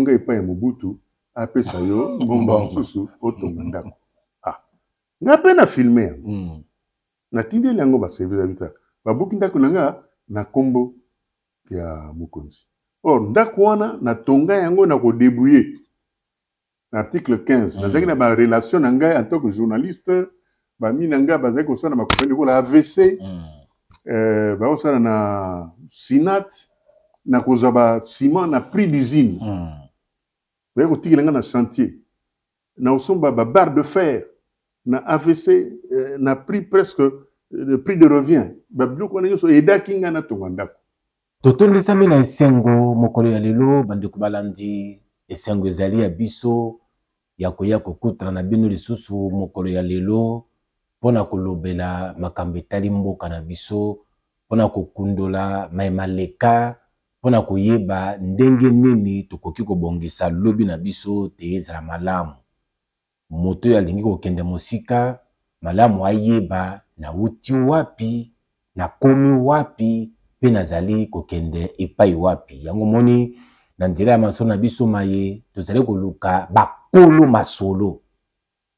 ngai pa ya Mobutu apesa yo ngomba mosusu otonga ndako. Ah. Nga pe na filmer. Na tindeli yango ba service habitat. Babuki ndako nanga na kombo ya mokonzi. Or ndako wana na tonga yango na ko débrouiller. Article 15. Nazaki na ba relation na ngai en tant que journaliste, ba mina nga bazaki ko sala makopeni ko la AVC. Ba osala na Sinat na kozwa ba ciment na prix d'usine. Ba ko tikela nga na chantier. Na osomba ba barre de fer na AVC na prix presque le prix de revient. Ba biloko na nyonso edaki nga na tonga ndako. Totondisami na esengo mokolo ya lelo bandeko balandi esengo ezali ya biso ya koya kokutana na bino lisusu mokolo ya lelo pona kolobela makambo etali mboka na biso pona kokundola maleka pona koyeba ndenge nini tokoki kobongisa lobi na biso te ezala malamu moto ya lingi kokende mosika malamu ayeba na uti wapi na komi wapi pe nazali kokende epai wapi yango moni na nzela ya masolo na biso maye tozali koluka bakolo masolo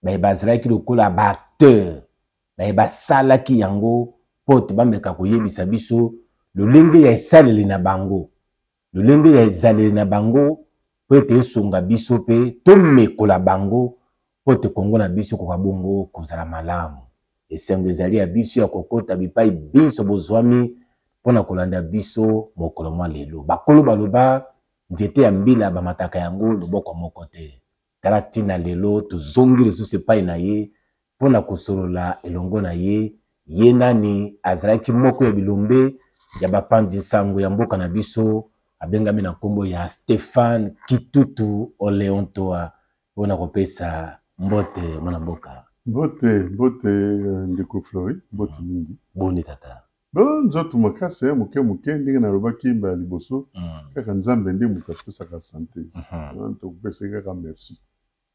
bazalaki lokola baacteur basalaki yango pote bameka koyebisa biso lolenge ya esaleli na bango lolenge ya ezaleli na bango po ete esonga biso pe tomekola bango pote kongo na biso kokabongo kozala malamu esengo ezali ya biso ya kokota bipai biso bozwami pona kolanda biso mokolo mwa lelo bakolo baloba nzete ya mbila bamataka yango loboko moko te tala tina lelo tozongi lisusu epai na ye pona kosolola elongo na ye ye nani azalaki moko ya bilombe ya bapandi sango ya mboka na biso abengami na nkombo ya Stéphane Kitutu Oleontoa pona kopesa mbote mwana mboka mbote ndeko Flori mbote mingi boni tata bon nzoto makasi moke ndenge na lobaki ba liboso kaka nzambe ndi moto apesaka santé tokopesa kaka merci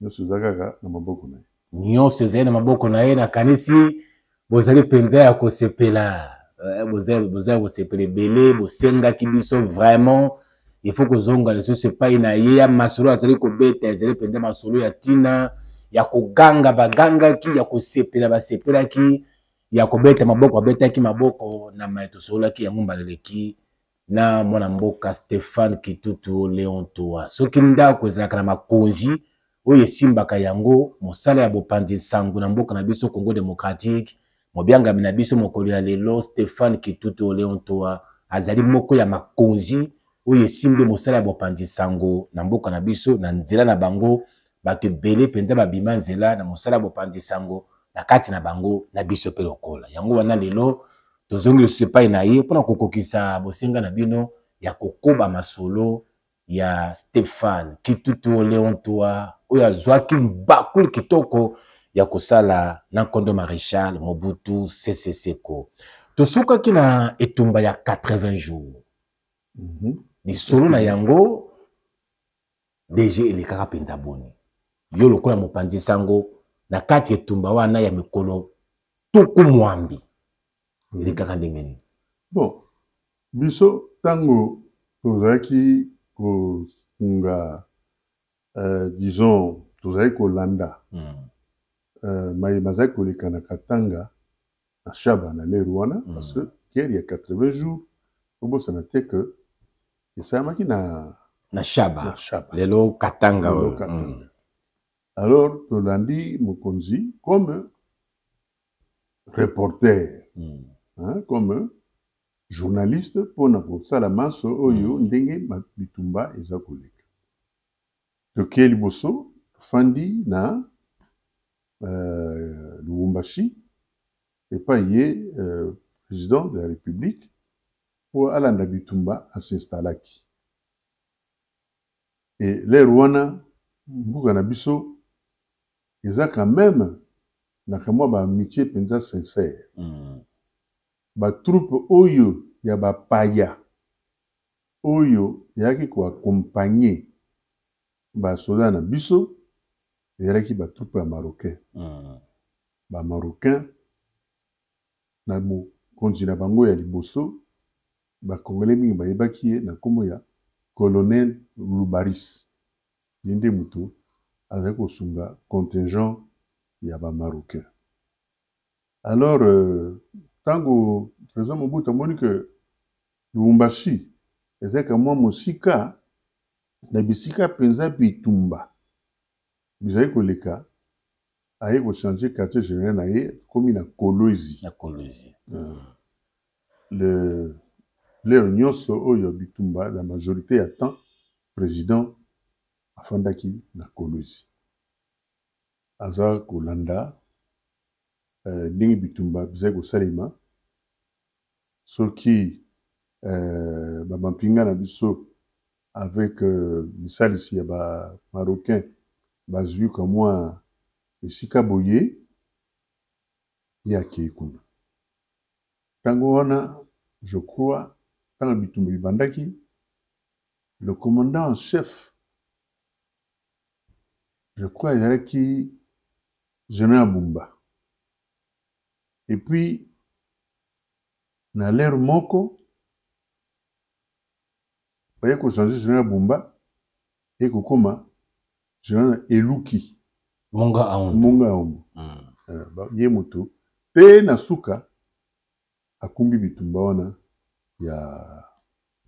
nyonso eza kaka na maboko na ye nyonso ezali na maboko na ye nakanisi bozali mpenza ya kosepela bozali kosepela ebele bosengaki biso vraiment il faut kozonga lisusu epai na ye ya masolo azali kobeta ezali mpenza masolo ya ntina ya koganga bagangaki ya kosepela basepelaki ya kobeta maboko abetaki maboko na mai tosololaki yango mbaleleki na mwana mboka Stéphane Kitutu Oleontoa soki ndako ezalaka na makonzi oyo esimbaka yango mosala ya bopandi sango na mboka na biso Congo démocratique mobiangami na biso mokolo ya lelo Stéphane Kitutu Oleontoa azali moko ya makonzi oyo esimbi mosala ya bopandi sango na mboka na biso na nzela na bango bato ebele mpenza babima nzela na mosala ya bopandi sango na kati na bango na biso pe lokola yango wana lelo tozongi lisusu epai na ye mpona kokokisa bosenga na bino ya kokoba masolo ya Stéphane Kitutu Oleontoa oyo azwaki libakuli kitoko ya kosala na nkondo Maréchal Mobutu Sese Seko tosukaki na etumba ya 80 jours lisolo na yango DG elekaka mpenza boni yo lokola mopanzi sango na kati etumba wana ya mikolo tuku mwambi elekaka ndenge nini bon biso tango tozalaki kosunga disons tozalaki kolanda mayeba azalaki koleka na Katanga na Shaba na leru wana parce que guerre ya 80 jours obosana te que esalamaki na Shaba lelo Katanga alors tolandi mokonzi comme reporter comme journaliste pona kosala maso oyo ndenge bitumba eza koleka toke liboso fandi na Lubumbashi epai ye président de la République po alanda bitumba asinstalaki et les wana mbuka na biso eza quand même na kamwa ba amitié penza sincère ba troupe oyo ya ba paya oyo yaki ko accompagner ba soldats na biso ezalaki ba troupe ya marocain ba marocain na mokonzi na bango ya liboso ba congolais mingi bayebaki ye na kombo ya colonel Lubaris yende mutu avec osunga contingent ya ba marocain. Alors tango président Mobutu amoni que Lubumbashi ezaka mwa mosika na bisika penza bitumba bizali koleka aye ko changer quartier général na ye komi na Kolwezi. Le nyonso oyo bitumba la majorité ya temps président afandaki na Kolwezi. Aza kolanda ndenge bitumba bizali kosalema soki bampinga na biso avec misalisi ya ba marocain bazwi kamwa esika boye ya kuna. Tango wana je crois tango bitumba bibandaki le commandant en chef je crois ezalaki Général Bumba. Et puis na l'air moko baye ko changer Général Bumba et kokoma Général Eluki Monga Aombo. Ye moto pe na suka akumbi bitumba wana ya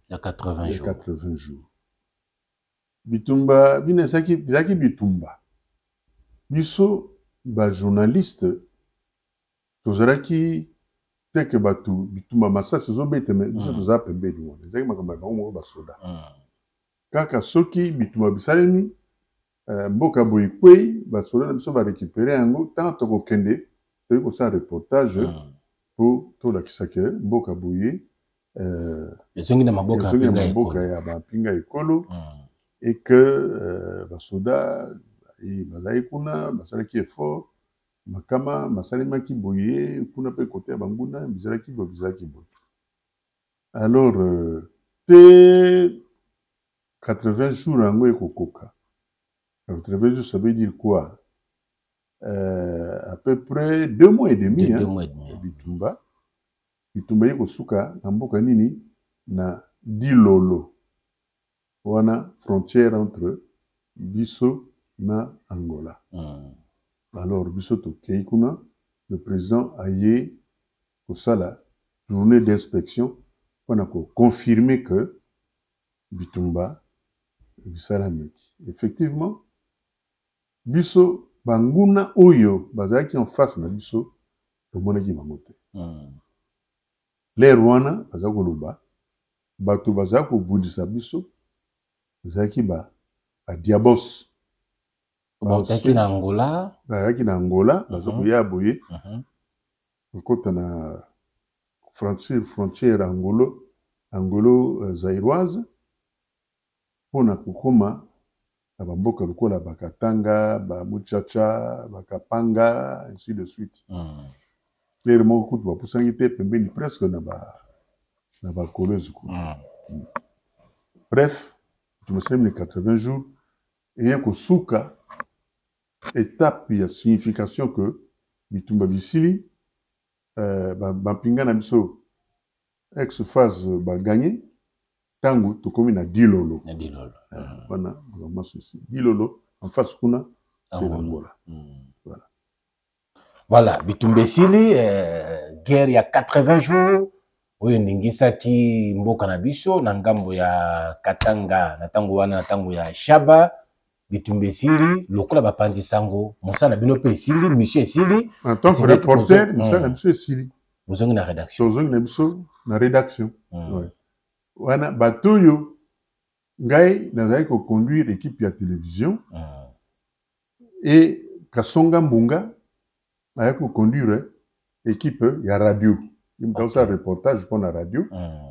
80 jours. Bitumba bine zaki bitumba biso ba journaliste tozalaki teke batu bitumba masasi zobete me biso toza pembeni wana ezaki makambo ya bango basoda kaka soki bitumba bisalemi mboka boye kwei basoda na biso barécupere yango ntango tokokende toyei kosala reportage po tolakisa ke mboka boye ezongi na maboka ya bampinga ekolo et que basoda bazali kuna basalaki effort makama masalemaki boye kuna pe kote ya banguna bizalaki boye. Alors te 80 jours yango ekokoka. 80 jours ça veut dire quoi? À peu près 2 mois et demi bitumba ye kosuka na mboka nini na Dilolo wana frontière entre biso na Angola. Alors biso tokei kuna le président aye kosala journée d'inspection wana ko confirmer que bitumba bisalameki. Effectivement biso banguna oyo bazalaki en face na biso tomonaki bango te. L'air wana baza koloba bato baza kobundisa biso bazalaki ba diabos bazalaki na Angola baza koya boye kokota na frontière angolo zairoise mpona kokoma na bamboka lokola bakatanga bamuchacha bakapanga ainsi de suite. L'air moko kutu bapusangi te pembeni presque na bakolwezi kuna. Bref tumesalemi 80 jours eye kosuka étape ya signification que bitumba bisili bampinga na biso ex-phase baganye tango tokomi na Dilolo. Wana vraiment ceci Dilolo en face kuna c'est l'Angola. Voilà, bitumba esili guerre ya 80 jours oyo ndingisaki mboka na biso na ngambo ya Katanga na tango wana na tango ya Shaba bitumba esili lokola bapandi sango mosala bino pe esili mission esili en tant que reporter mosala biso esili bozongi na rédaction ouais. Wana batoyo ngai nazali ko conduire équipe ya télévision et Kasonga Mbunga ayaki ko conduire équipe ya radio. Il me donne un reportage pour la radio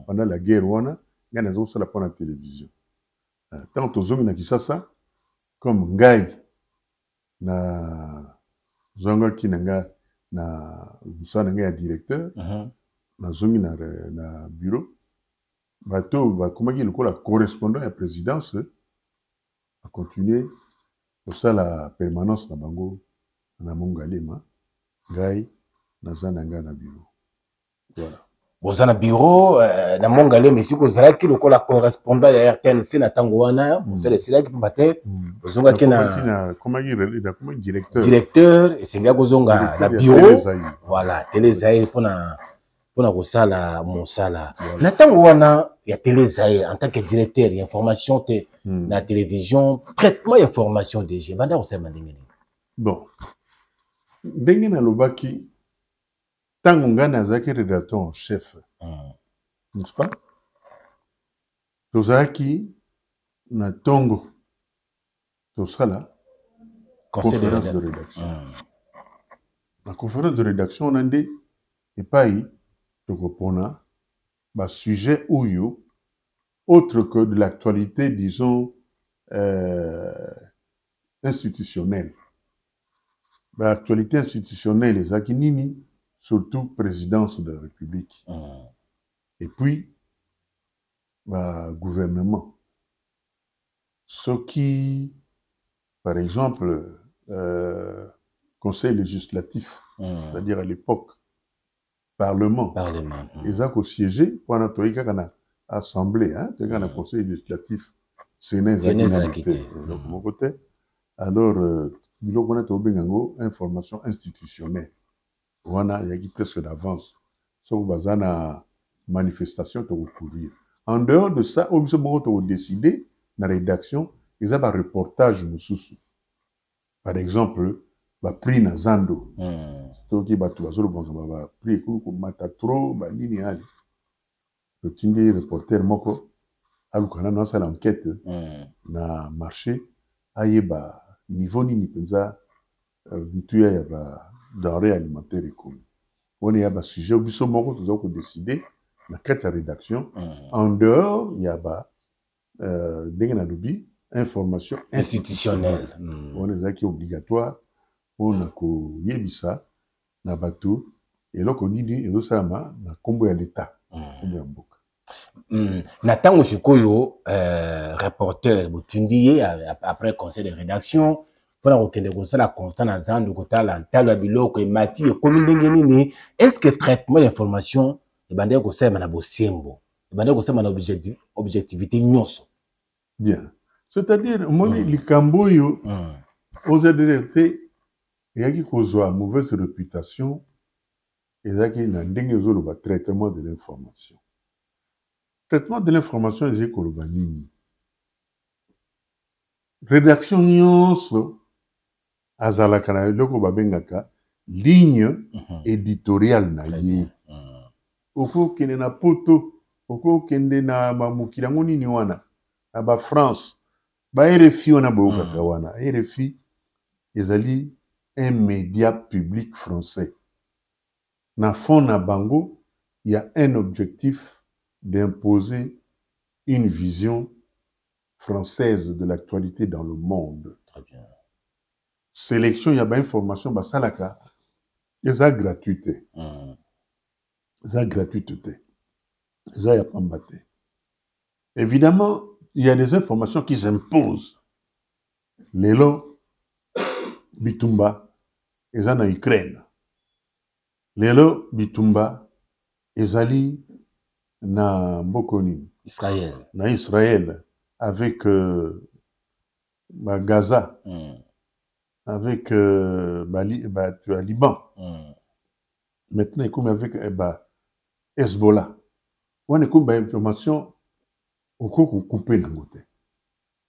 pendant la guerre wana ngai nazo sala pour la télévision. Tant tozongi na Kisasa comme ngai na zonga kinanga na busana ngai ya directeur na zongi na bureau bato bakomaki lokola correspondant ya présidence a continuer kosala permanence na bango na Mongalema ngai naza na ngai na bureau. Voilà. bozana bureau na mongale monsieur kozalaki lokola correspondant ya RTNC na tango wana bozala esilaki mpo bate ozongaki na directeur esengaki kozonga na bureau voilà tele zaire mpona kosala mosala na tango wana ya tele zaire en tant que directeur ya information te na télévision traitement ya information DG banda kosala ndenge nini bon ndenge nalobaki ntango ngai nazalaki rédacteur en chef n'est-ce pas tozalaki na ntongo tosala conférence de rédaction na conférence de rédaction on a nde epai tokopona basujet oyo autre que de l'actualité disons institutionnelle actualité institutionnelle ezalaki nini surtout présidence de la République et puis gouvernement ce qui par exemple conseil législatif c'est-à-dire à l'époque parlement ils ont siégé pendant toyei kaka na assemblée toyei na conseil législatif sénat donc mon côté alors biloko wana tobenga yango information institutionnelle wana yaki presque d'avance soki baza na manifestation tokokourir en dehors de ça oyo biso moko tokodécide na rédaction eza bareportage mosusu par exemple baprix na zando toki bato bazolobanga baprix ekulu komata tro banini ali totindi reporter moko alukana na asala enquête na marché ayeba niveau nini mpenza bituya ya badenrée alimentaire ekomi wana ya basujet biso moko toza kodécide na kati ya rédaction en dehors ya ndenge nalobi information institutionnelle wana ezalaki obligatoire mpona koyebisa na bato eloko nini ezosalama na nkombo ya leta nkombo ya mboka na ntango sikoyo reporter botindi ye après conseil de rédaction mpona kokende kosala constat na zando kotala ntalo ya biloko emati ekomi ndenge nini est ce que traitement ya information ebandeki kosalema na bosembo ebandeki kosalema na objectivité nyonso bien c'est-à-dire omoni likambo oyo ozadele te eyaki kozwa mauvaise réputation ezalaki na ndenge ezoloba traitement de l'information traitement de l'information ezali koloba nini rédaction nyonso azalaka na eloko babengaka ligne éditoriale na ye okokende na poto okokende na bamokili yango nini wana na bafrance ba-RFI wana boyokaka wana RFI ezali un média public français na fond na bango il y a un objectif d'imposer une vision française de l'actualité dans le monde. Très bien. Sélection, il y a information, basalaka, eza gratuité. Eza gratuité. Eza ya pambate. Évidemment, il y a des informations qui s'imposent. Lelo, Bitumba, eza na Ukraine. Lelo, Bitumba, ezali na Mbokoni. Israël. Na Israël, avec Gaza, avec Liban. Maintenant, il comme avec Hezbollah. On a comme information au cours coupé dans côté.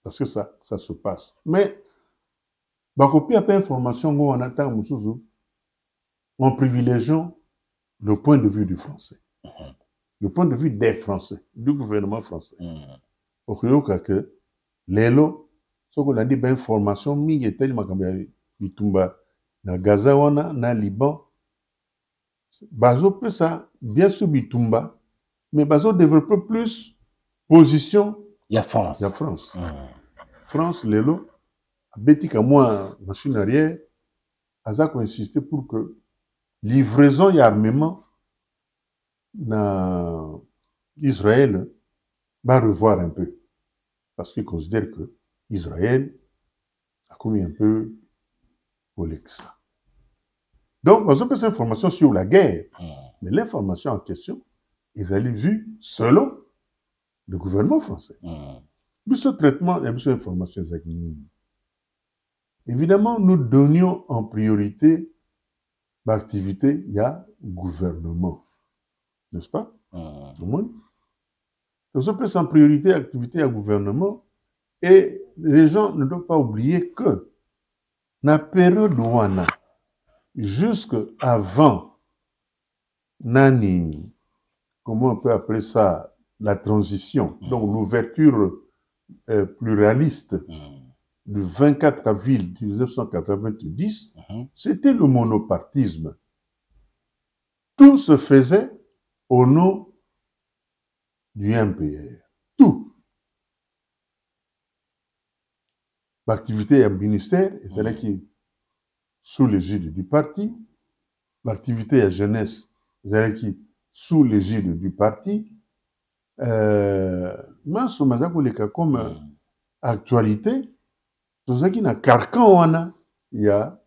Parce que ça se passe. Mais, copier après information, on attend en privilégiant le point de vue du français. Le point de vue des Français, du gouvernement français. Au cas que lelo, ce qu'on a dit, information, mi était Bitumba, na Gaza, na Liban. Bazo peut ça, bien sûr Bitumba, mais Bazo développe plus position. Il y a France. Il y a France. France, lelo, Bétika, moi, machine arrière, Azak a insisté pour que livraison et armement dans Israël va revoir un peu. Parce qu'il considère que Israël a commis un peu pour ça. Donc, on a cette information sur la guerre. Mais l'information en question, ezali vu selon le gouvernement français. Biso traitement, il y a besoin d'informations exactes. Évidemment, nous donnions en priorité l'activité, il y a gouvernement. N'est-ce pas? Donc, on peut en priorité l'activité à gouvernement et les gens ne doivent pas oublier que dans la période ouana, jusqu'avant Nani, comment on peut appeler ça, la transition, donc l'ouverture pluraliste du 24 avril 1990, c'était le monopartisme. Tout se faisait au nom du MPR. Tout. L'activité à ministère, c'est-à-dire qui sous l'égide du parti. L'activité à jeunesse, c'est-à-dire qui sous l'égide du parti. Mais ce comme actualité, tout ça qui n'a carcan, il y a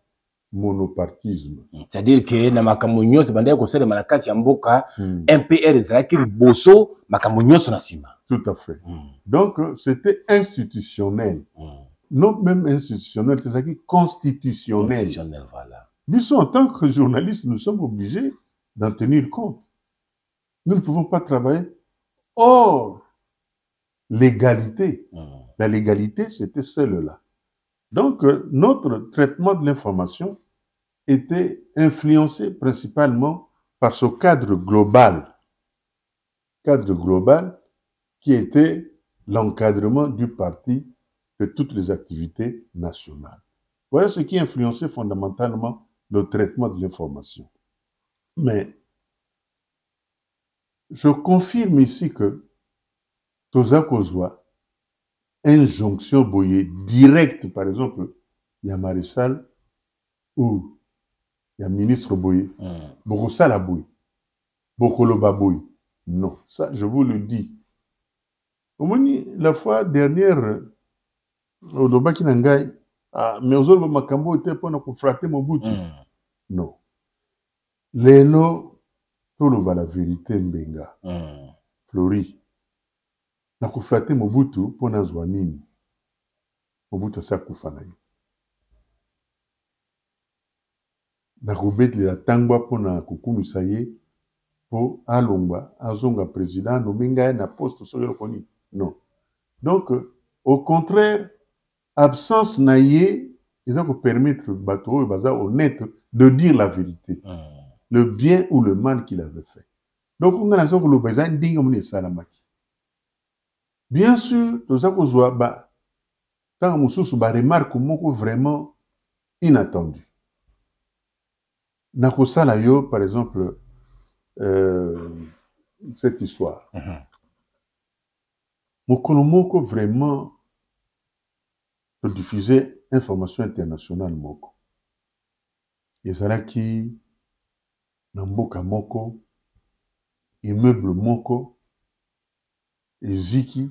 monopartisme. C'est-à-dire que na makambo nyonso banda ko na kati ya mboka MPR ezalaki liboso makambo nyonso na sima. Tout à fait. Donc c'était institutionnel. Non même institutionnel, c'est constitutionnel. Constitutionnel, voilà. Nous, en tant que journalistes, nous sommes obligés d'en tenir compte. Nous ne pouvons pas travailler hors l'égalité. La légalité, c'était celle-là. Donc, notre traitement de l'information était influencé principalement par ce cadre global qui était l'encadrement du parti de toutes les activités nationales. Voilà ce qui influençait fondamentalement le traitement de l'information. Mais je confirme ici que Toza Kozwa, injonction boyée directe, par exemple, il y a maréchal ou il y a ministre boyé, Bokosala boyé, Bokoloba boyé. Non, ça je vous le dis. Au moins, la fois dernière, au Lobaki Nangai, mais aux autres, Makambo était pour nous frater Mobutu. Non. Lélo, tout le la vérité mbenga. Flori. Na kufrate Mobutu pour nous zwanini. Mobutu sa kufana. Na kubetli la tangwa pour na kukumisa ye pour alongba azonga président no minga na poste sur koni. Non. Donc au contraire, absence na ye, ils ont permettre bateau baza honnête de dire la vérité. Le bien ou le mal qu'il avait fait. Donc on a ça que le président dingue mon salamaki. Bien sûr, tout ça qu'on voit ba quand on sous ba remarque moko vraiment inattendu. Na kosala yo par exemple cette histoire. Mokolo moko vraiment de diffuser information internationale moko. Ezalaki na mboka moko immeuble moko eziki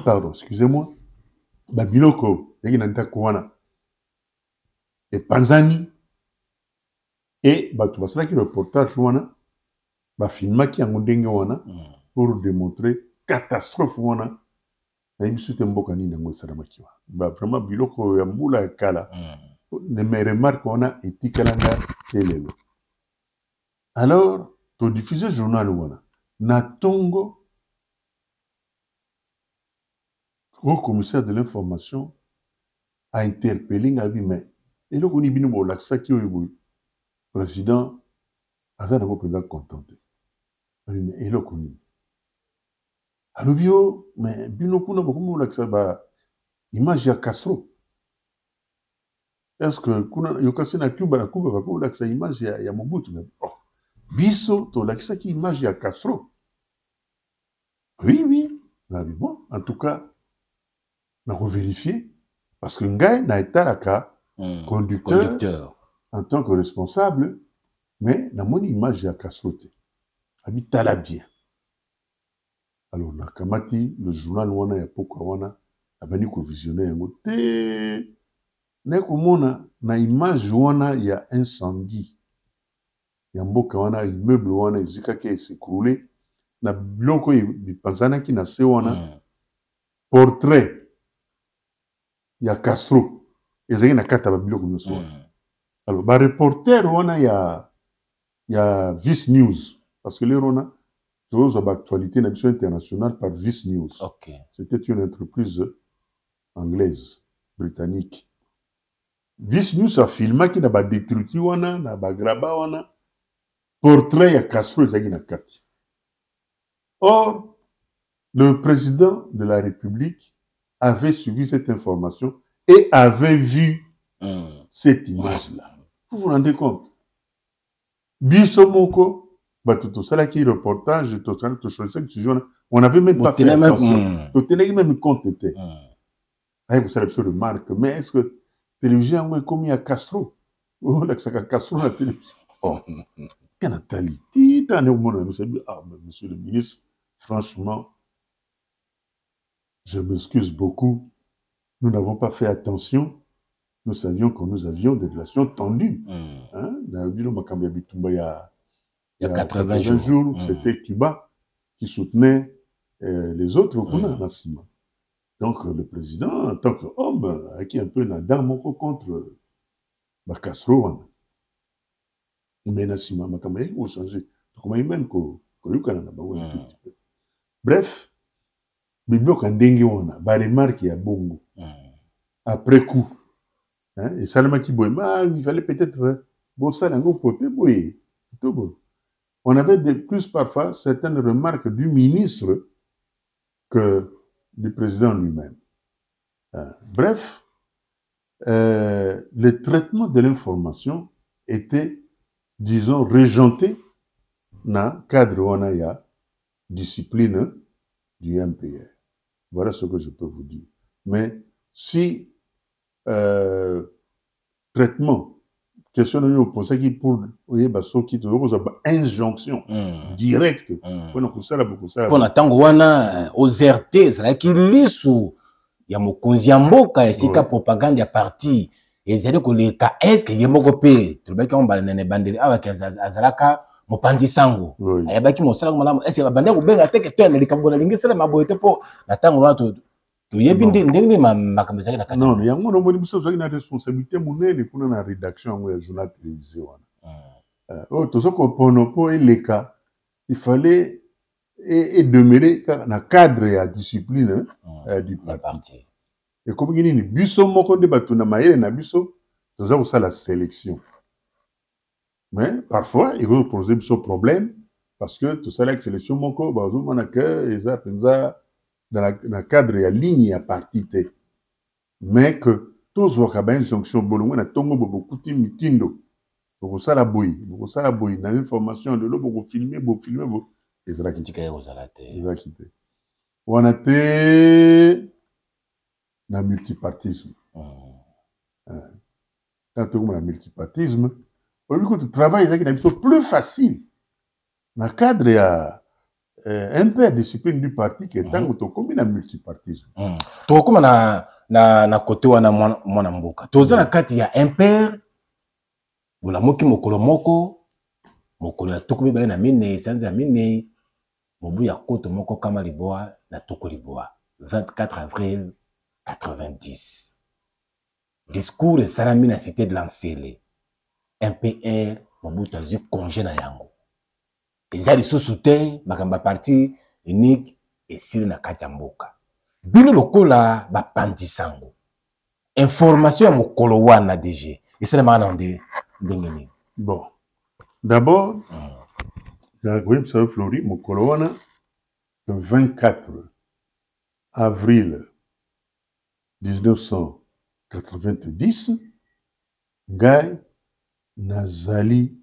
pardon, excusez-moi, babiloko yaki na ndako wana epanzani et bato basalaki reportage wana bafilmaki yango ndenge wana pour démontrer catastrophe wana na biso te mboka nini yango esalamaki wana vraiment biloko ya mbula ya kala ne me remarque wana etikalanga te lelo. Alors to diffuser journal wana na tongo au commissaire de l'information a interpellé Ngabi, mais et le koni bino laksa ki oyo président aza na ko président contenté. Et le koni alobio mais bino kuna bokomo laksa ba image ya Castro. Est-ce que kuna yokasi na Cuba na Cuba ba laksa image ya Mobutu na biso to laksa ki image ya Castro. Oui, bon, en tout cas, on a vérifié parce que Ngai n'a été là conducteur en tant que responsable, mais dans mon image, il y a Kassote. Habite à la bien. Alors, on a kamati le journal wana ya poko wana abani ko visionner yango te ne komona na image wana ya incendie ya mboka wana immeuble wana ezikaki esekrule na biloko bipanzanaki na se wana portrait ya Castro ezalaki na kati ya babiloko nyonso wana. Alors bareporter wana ya Vice News parce que lero wana tozozwa baactualité na biso internationale par Vice News. C'était une entreprise anglaise britannique. Vice News afilmaki na badétruiti wana na bagraba wana portrait ya Castro ezalaki na kati. Or, le président de la République avait suivi cette information et avait vu cette image-là. Vous vous rendez compte? Biso moko, batuto salaki reportage, on n'avait même pas fait attention. On tenait même compte. Vous savez, une remarque, mais est-ce que la télévision est comme il y a Castro? Oh, là, c'est Castro la télévision. Oh, Nathalie, monsieur le ministre, franchement, je m'excuse beaucoup. Nous n'avons pas fait attention. Nous savions que nous avions des relations tendues. Il y a 80 jours, c'était Cuba qui soutenait les autres Donc le président, en tant qu'homme, a qui un peu nadant contre Castro. Bref, après coup, et Salama il fallait peut-être on avait de plus parfois certaines remarques du ministre que du président lui-même. Bref, le traitement de l'information était, disons, régenté dans le cadre de la discipline du MPR. Voilà ce que je peux vous dire. Mais si traitement, question de nous poser qui pour injonction directe. Pour natango wana ozerte zalaki lisu ya mokonzi ya mboka esika propagande ya parti ezali koleka eske ye moko pe tolobaki on banene bandeli awa azalaka mopanzi sango ayabaki mosala malamu eske babanda kobenga teke to na likambo na lingi sala maboye te po natango wana toyebi ndenge makambo ezalaki na kati. Non, yango no moni biso ezalaki na responsabilité monene kuna na rédaction yango ya journal télévisé wana. Tozoko pono po eleka, il fallait demeurer dans le cadre de la discipline du parti. Et comme il dit, biso moko de batuna maïre na biso, nous avons ça la sélection. Mais parfois, il faut poser biso problème parce que tout ça la sélection moko, bazo manaka eza penza dans le cadre de la ligne à parti. Mais que tous vos cabins jonction bolongo na tongo beaucoup de mitindo. Beaucoup ça la bouille, dans l'information de l'eau, beaucoup filmer, ils ont quitté. On a été dans le multipartisme. Quand on a le multipartisme, au lieu que tu travailles, c'est plus facile. Dans le cadre, il y a un peu de discipline du parti qui est tant que tu combines le multipartisme. Tu comme na côté wana mwana mboka. Tu na kati ya impair bola moki mokolo moko mokolo ya toko mibale na mine sanza mine mobu ya koto moko kama liboa na toko liboa 24 avril 90. Discours et salami na cité de l'Ancele. MPR mobu tazu congé na yango. Ezali susu te makamba parti unique et sili na kati ya mboka. Bino lokola ba pandi sango. Information ya mokolo wana DG. Esala mana ndé. Bon, d'abord, j'ai Flori, mon coloana, le 24 avril 1990, Guy Nazali,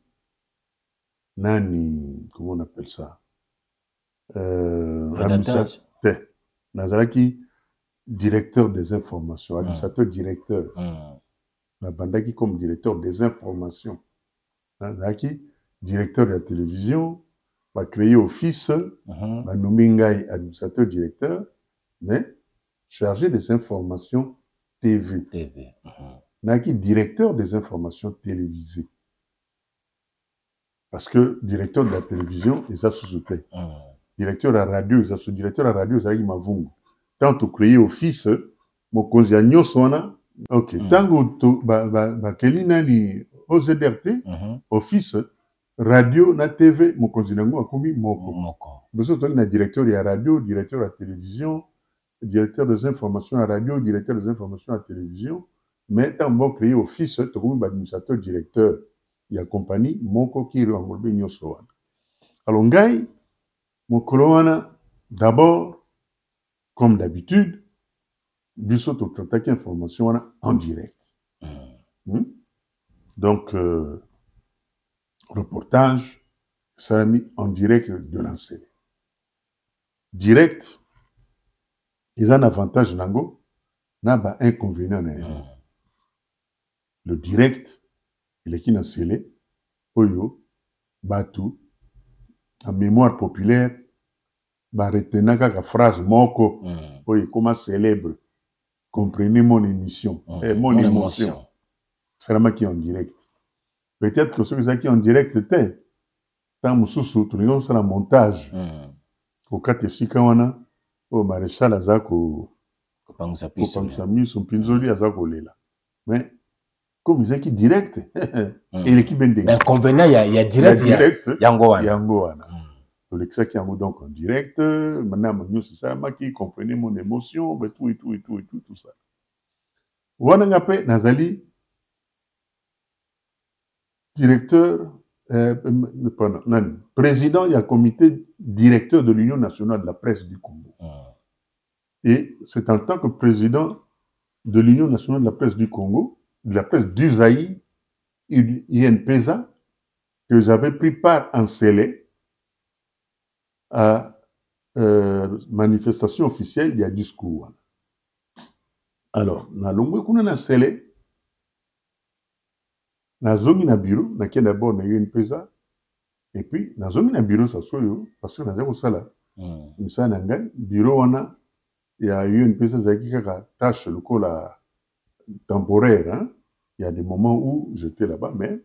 Nani, comment on appelle ça? Nazali, directeur des informations, administrateur directeur. Bandaki comme directeur des informations. Bandaki, directeur de la télévision, va créer office, va nommer Ngai administrateur directeur, mais chargé des informations TV. Naki, directeur des informations télévisées. Parce que directeur de la télévision, et ça sous-sous-té. Directeur de la radio, et ça sous-directeur de la radio, ça y mavungu. Tant tu créé office, mon consignio sona. Ok. Tant que tu nani OZRT, office, radio, na TV, mon consignio a commis moko. Besoin de un directeur de la radio, directeur de la télévision, directeur des informations à radio, directeur des informations à télévision. Mais tant que tu créé office, tu as comme administrateur, directeur. Il y a compagnie, moko qui englobe nyonso wana. Alors ngai mokolo wana d'abord comme d'habitude biso to traitaki information wana en direct. Donc reportage ça mis en direct de l'enseignement. Direct ils ont un avantage nango na ba inconvénient na yango. Le direct il est qui na scellé oyo batu en mémoire populaire ba retenir kaka phrase moko oyo comment célèbre comprenez mon émission mon émotion c'est vraiment qui en direct peut-être que ceux qui en direct étaient tant mususu tulingo ça la montage au kate sika wana au maréchal azako kopangisa miso pinzoli azako lela mais comme ils qui direct et l'équipe bende l'inconvénient il y a direct yango wana le qui en donc en direct maintenant nous c'est ça qui comprenait mon émotion mais tout ça wana ngape nazali directeur président du comité directeur de l'Union nationale de la presse du Congo. Et c'est en tant que président de l'Union nationale de la presse du Congo, de la presse du Zaïre, INPESA, que j'avais pris part en scellé à manifestation officielle, il y a discours. Alors, na longwe kuna na scellé, na zomi na bureau, na qui d'abord na INPESA, et puis na zomi na bureau ça soyo, parce que na zéro sala, misa na ngai, bureau wana, il y a eu une pièce de tâche temporaire. Hein? Il y a des moments où j'étais là-bas, mais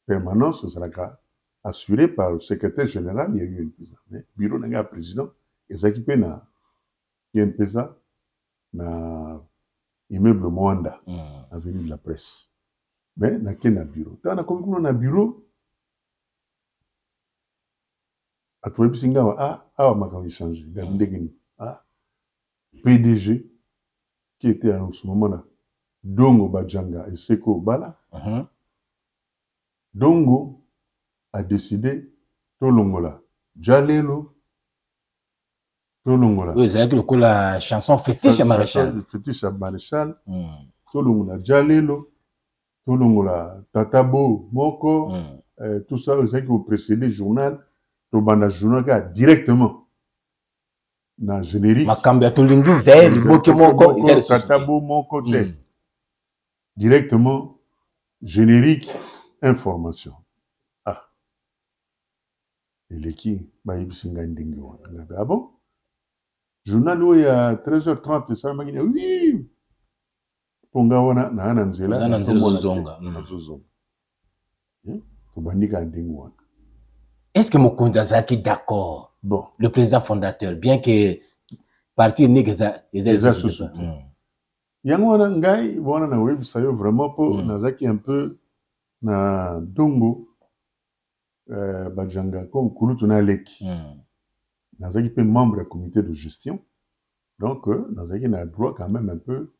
permanence, ça sera assuré par le secrétaire général. Il y a eu une pièce. Mais bureau n'a pas président. Et ça qui peut na une pièce na immeuble Moanda, avenue de la presse. Mais n'a qu'un bureau. Tant na comme on a bureau, à toi singa m'a changé. PDG, qui était en ce moment-là, Dongo Bajanga et Seko Bala, Dongo a décidé, Tolongola, Jalelo, Tolongola. Oui, c'est vrai que la chanson fétiche à Maréchal. Fétiche à Maréchal, Tolongola, Jalelo, Tolongola, Tatabo, Moko, tout ça, c'est vrai que vous précédez le journal, Tobanda Journal directement. Dans le générique. Makambi atolingi zeli boke moko Tatabo moko te. Directement générique information. Ah. Et l'équipe ba yibisinga ndingi wana. Ah bon? Journal où il y a 13h30 ça m'a dit oui. Ponga wana na ana nzela na zonga. To bandika ndingi wana. Est-ce que Mokonzi azaki d'accord? Bon. Le président fondateur, bien que parti n'est que ça, les associations. Yango wana ngai wana na website vraiment pour nazaki un peu na dongo bajanga comme kulutu na leki. Nazaki pe membre du comité de gestion. Donc nazaki na droit quand même un peu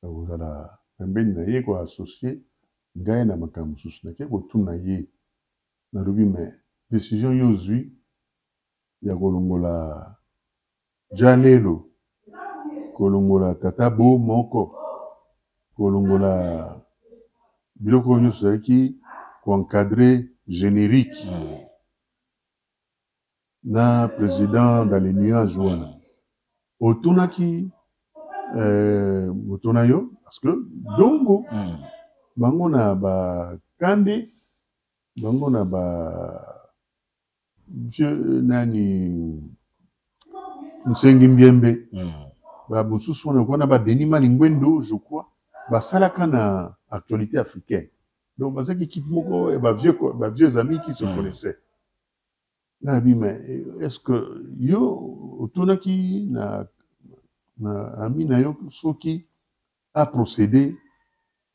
vous ala pembeni na ye ko associé ngai na makambo susu na ke ko tuna ye na rubi mais décision yozui ya kolongola Jalelo kolongola Tatabo moko kolongola biloko nyonso qui encadrer générique na président dans les nuages wana otunaki otunayo parce que dongo bango na ba kande bango na ba nani Nsengi Mbiembe ba bosusu wana ba Denis Malingwendo je crois ba salaka na actualité africaine Donc, parce que équipe moko, vieux amis qui se connaissaient. Là, dit, mais est-ce que yo, autonaki na ami na yo, soki a procédé,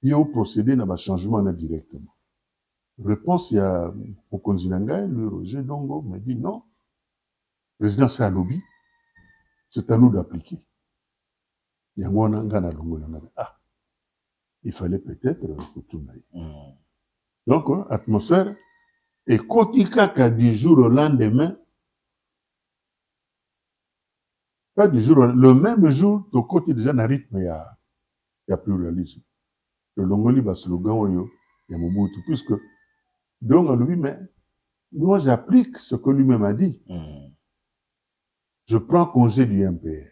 yo procédé na ba changement na directement. Réponse, il y a Mokonzi Nangai, le Roger Dongo me dit non. Le président c'est à lobby, c'est à nous d'appliquer. Il y a moi ngana longo na ah, il fallait peut-être retourner. Donc, atmosphère, et kotika du jour au lendemain, pas du jour, le même jour, ton côté déjà dans rythme, il y a pluralisme. Le Longoli va slogan, il y a Mobutu, puisque, donc, lui, mais, moi, j'applique ce que lui-même a dit. Je prends congé du MPR.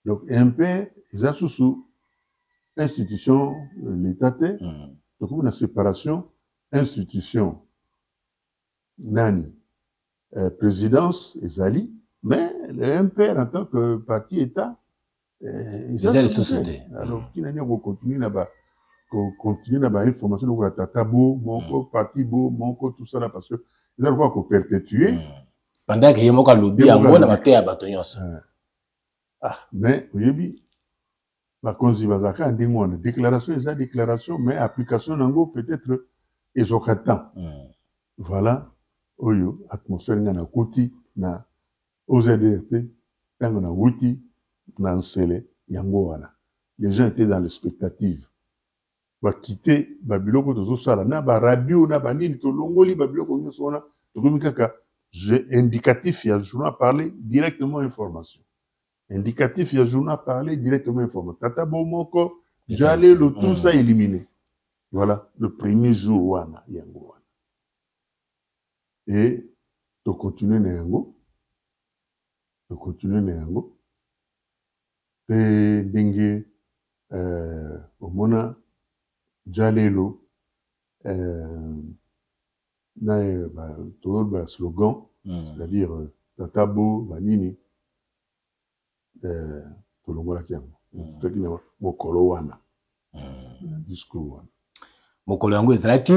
Donc, MPR, ils ont sous institution, l'État, donc, une séparation, institution, Nani, présidence, Ezali, mais le MPR en tant que parti État, ils ont les sociétés. Alors, qui n'a pas continué là-bas, continuer là-bas, information, donc, la Tatabo, mon parti beau, mon tout ça là, parce que ils ont quoi perpétuer. Pendant qu'il y a un lobby, à moi, la terre à bâtonnier. Ah, mais, vous voyez, la Konzibazaka a dit, moi, déclaration, ils ont déclaration, mais application, nango, peut-être, ils ont qu'attend. Voilà. Oyo, atmosphère na kuti na OZDRT, tango na wuti na nsele yango wana. Les gens étaient dans l'expectative. Ba quitter babiloko tozo sala na ba radio na ba nini to longoli babiloko nyoso wana to kaka indicatif ya journal parler directement information. Indicatif ya journal parler directement information. Tata bomoko j'allais le tout ça éliminé. Voilà, le premier jour wana yango wana. Et de continuer Néango. Et dingue, au mona, Jalelo, na slogan, c'est-à-dire Tatabo, Banini, Tolongola Kiango. C'est-à-dire Mokolo wana. Discours wana. Mokolo yango ezalaki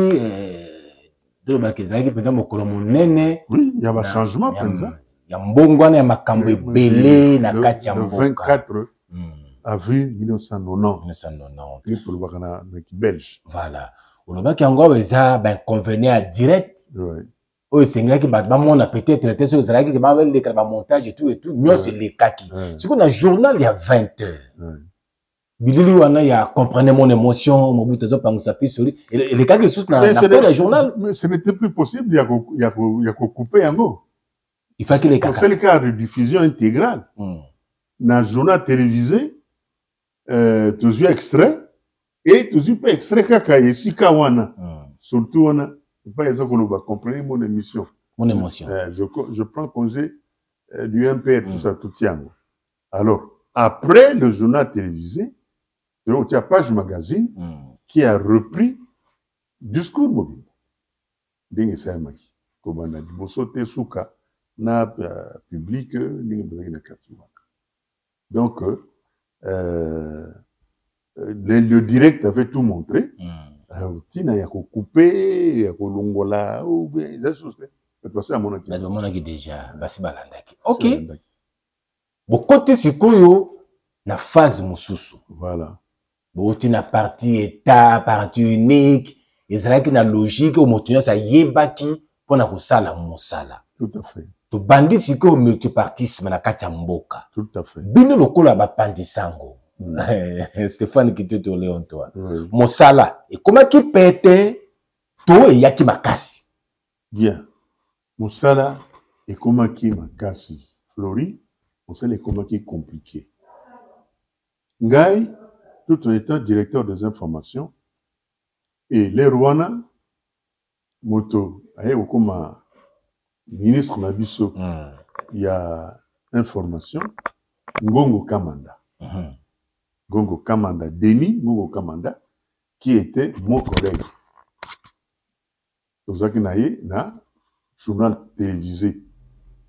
peut-être mokolo monene. Oui, il y a un changement comme ça. Il y a mbongwana ya makambo ebele na kati ya mboka. Le 24 avril 1990. Et pour le Bakana belge. Voilà. Olobaki yango eza ba inconvénient direct. Oui. Oyo sengaki ba mona peut-être la tête ezalaki que ba le montage et tout nyo c'est les kaki. C'est qu'on a journal il y a 20 heures. Bilili wana ya comprenez mon émotion, Mobutu zo pangisa pisoli et les kaki sous na le journal. Mais ce n'était plus possible, il y a couper yango. Il faut qu'il les kaka. C'est le cas de diffusion intégrale. Dans le journal télévisé, toujours extrait et toujours pas extrait kaka yesika wana. Surtout wana pas ça qu'on va comprendre mon émission. Mon émotion. Je prends congé du MPR tout ça tout yango. Alors après le journal télévisé, il y a Page Magazine qui a repris discours mobile. Dingue Saïmaki. Comme on a dit, Bosote Souka na public, donc le direct avait tout montré. Tina ya coupé, ya kolongola ou bien ça chose. C'est passé à mon avis. Mais mon avis déjà, basi balandaki. OK. Bon côté sikoyo na phase mususu. Voilà. Bon tina partie état, partie unique, ezalaki na logique au motonyo sa yebaki pona kosala mosala. Tout à fait. To bandi sikoyo multipartisme na kati ya mboka. Tout à fait. Bino lokola ba pandisango. Stéphane Kitutu Léon toi. Mosala et comment qui pète to et yaki makasi. Bien. Mosala et comment qui makasi. Flori, Mosala et comment qui est compliqué. Ngai, tout en étant directeur des informations, et les Rwanda, Moto, comme ministre Nabiso, il y a information, Ngongo Kamanda. Ngongo Kamanda, Denis Ngongo Kamanda, qui était mon collègue. Tozaki naye na journal télévisé.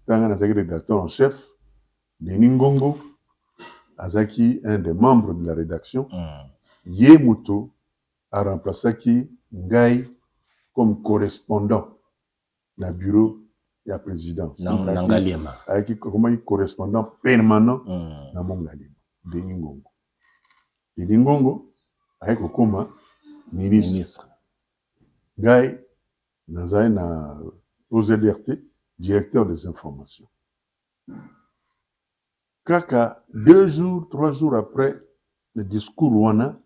Tanga nazaki rédacteur en chef, Denis Ngongo, Azaki, un des membres de la rédaction, Yemoto, a remplacé qui Ngai comme correspondant na bureau ya présidence. Nangaliema. Avec comment correspondant permanent na Mongalema. Denis Ngongo. Denis Ngongo avec comme ministre. Ngai nazai na OZRT, directeur des informations. Kaka 2 jours, 3 jours après le discours wana,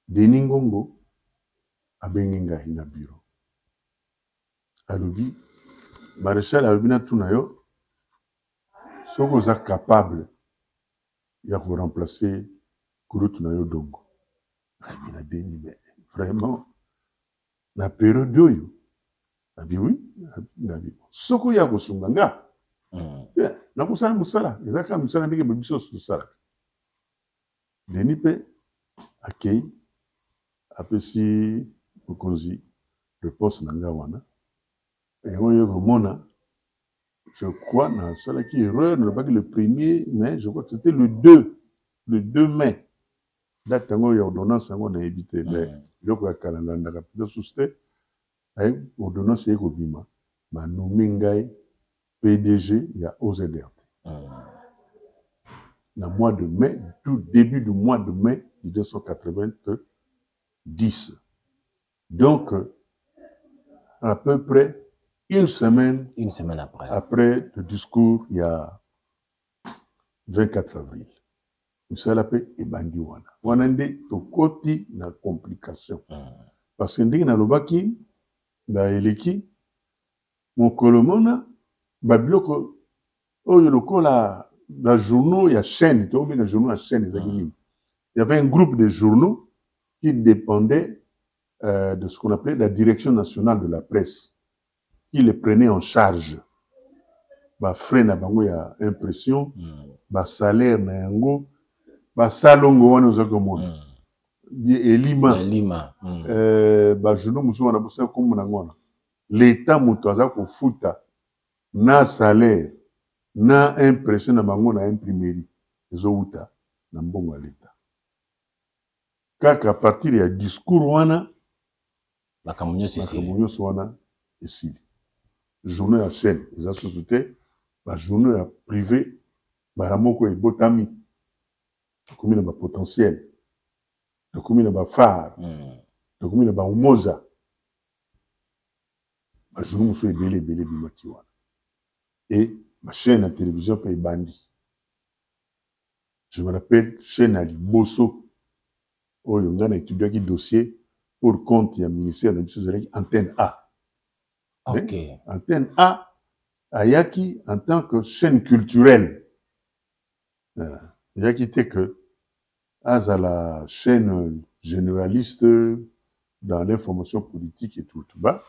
Denis Ngongo a bengi Ngai na bureau. Alobi, Maréchal alobi na tunayo, soko za capable ya ko remplacer Kurutu na yo Dongo. Abi na Denis, mais vraiment, na période oyo, abi oui, abi soko ya ko sunga nga. Na kusala musala, ezaka musala ndenge biso susala. Denis pe akei apesi okonzi le poste na nga wana. Et je crois, dans cela qui est erreur, ne pas que le 1er mai, je crois que c'était le 2 mai. Date où il y a ordonnance, on a évité. Je crois que la capitale soustait, avec ordonnance et Kobima, ma nommé Ngai PDG, il y a OZRT. Dans le mois de mai, tout début du mois de mai 1990. Donc, à peu près une semaine après le discours, il y a 24 avril. Nous sommes appelés Ebandi Wana. Wana nde tokoti na complication. Parce que ndenge na lobaki, ba eleki, mokolo mona, ba biloko, oyo lokola, la journaux, il y a chaîne, il y avait un groupe de journaux qui dépendait de ce qu'on appelait la direction nationale de la presse. Qui les prenait en charge. Ba frais na bango ya impression, ba salaire na yango, ba salongo wana ozakomona. Elima. Ba journaux musu wana bosa kombo na ngona. L'état mutu aza kofuta na salaire na impression na bango na imprimerie. Ezouta na mbongo ya l'état. Kaka à partir ya discours wana la kamunyo wana esili. Journaux à chaîne, les sociétés, les journaux privés, baramoko et botami, combien de potentiel, combien de phare, combien de umoza, les journaux sont belé bimatiwa. Et ma chaîne à télévision paye bandi. Je me rappelle, chaîne à Liboso, où il y a un étudiant qui dossier pour compte du ministère de l'Intérieur, antenne A. Okay. Antenne A, Ayaki en tant que chaîne culturelle. Ayaki était que, à la chaîne généraliste dans l'information politique et tout bas,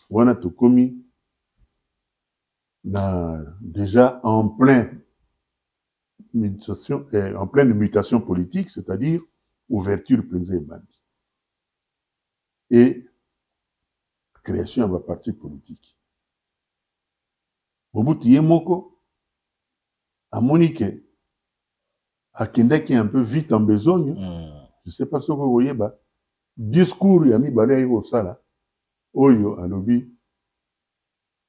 on a tout commis déjà en pleine mutation politique, c'est-à-dire ouverture pleine et création d'un parti politique. Mobutu Yemoko a moniqué à Kendaki un peu vite en besogne. Je ne sais pas ce que vous voyez, discours Yami Balé au Sala, Oyo Alobi,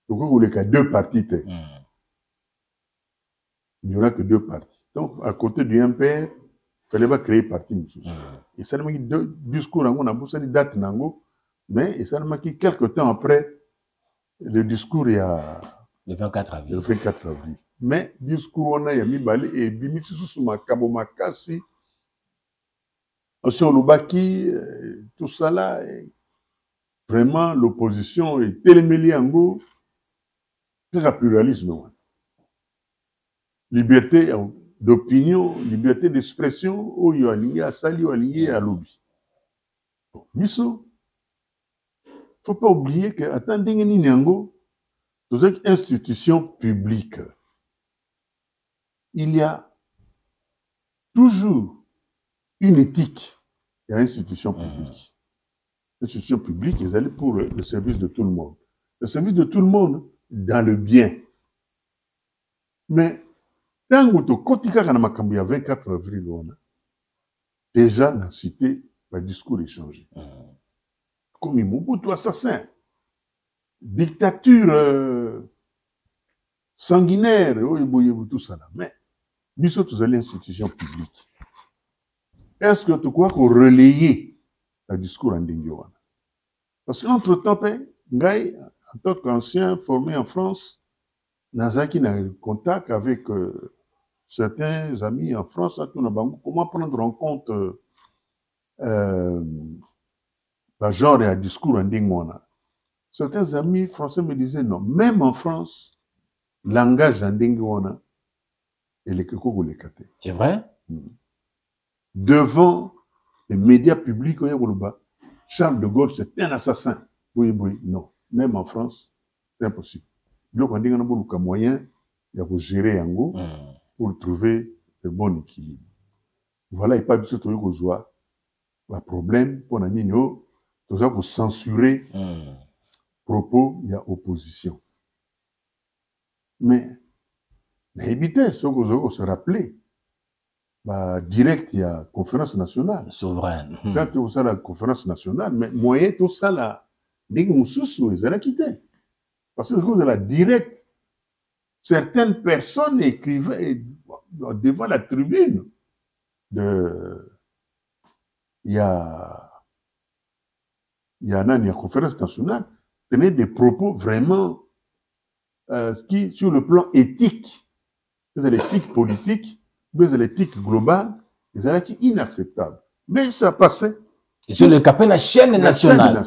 vous voulez qu'il y ait 2 partis. Il n'y aura que 2 partis. Donc, à côté du MPR, il fallait pas créer parti. Et ça m'a dit 2 discours, on a besoin de date, mais ça m'a dit quelques temps après le discours, il y a le 24 avril. Le 24 avril. Mais discours, on a Yami Balé et Bimisi Soussouma Kabomakasi, aussi Olubaki, tout ça là, vraiment l'opposition est télémélie en go, c'est un pluralisme. Liberté d'opinion, liberté d'expression, où il y a aligné à Sali, ou aligné à Lobi. Miso, faut pas oublier que, attendez, Nyango, dans une institution publique, il y a toujours une éthique et une institution publique. L'institution publique, ils allaient pour le service de tout le monde. Le service de tout le monde dans le bien. Mais, quand on a 24 avril, déjà, la cité le discours est changé. Comme Mobutu assassin, dictature sanguinaire, tout ça là. Mais, nous sommes tous les institutions publiques. Est-ce que tu crois qu'on relaye le discours en Dingyoana? Parce qu'entre-temps, Ngaï, en tant qu'ancien formé en France, Nazaki n'a eu contact avec certains amis en France. Comment prendre en compte le genre et le discours en Dingyoana? Certains amis français me disaient non, même en France, langage en Dingyoana, et c'est vrai? Devant les médias publics, Charles de Gaulle, c'est un assassin. Oui, non. Même en France, c'est impossible. Donc, on dit qu'on a beaucoup de moyens de gérer en go pour trouver le bon équilibre. Voilà, il n'y a pas de ce problème pour nous, pour censurer propos, il y a opposition. Mais, éviter ce qu'on se rappelait. Direct, il y a conférence nationale. Souveraine. Quand tu as la conférence nationale, mais moyen tout ça là, dès que ils ont quitté. Parce que de la direct, certaines personnes écrivaient devant la tribune il y a une conférence nationale, tenaient des propos vraiment qui, sur le plan éthique, l'éthique politique, l'éthique globale, c'est inacceptable. Mais ça passait. Et sur le capé, la chaîne nationale.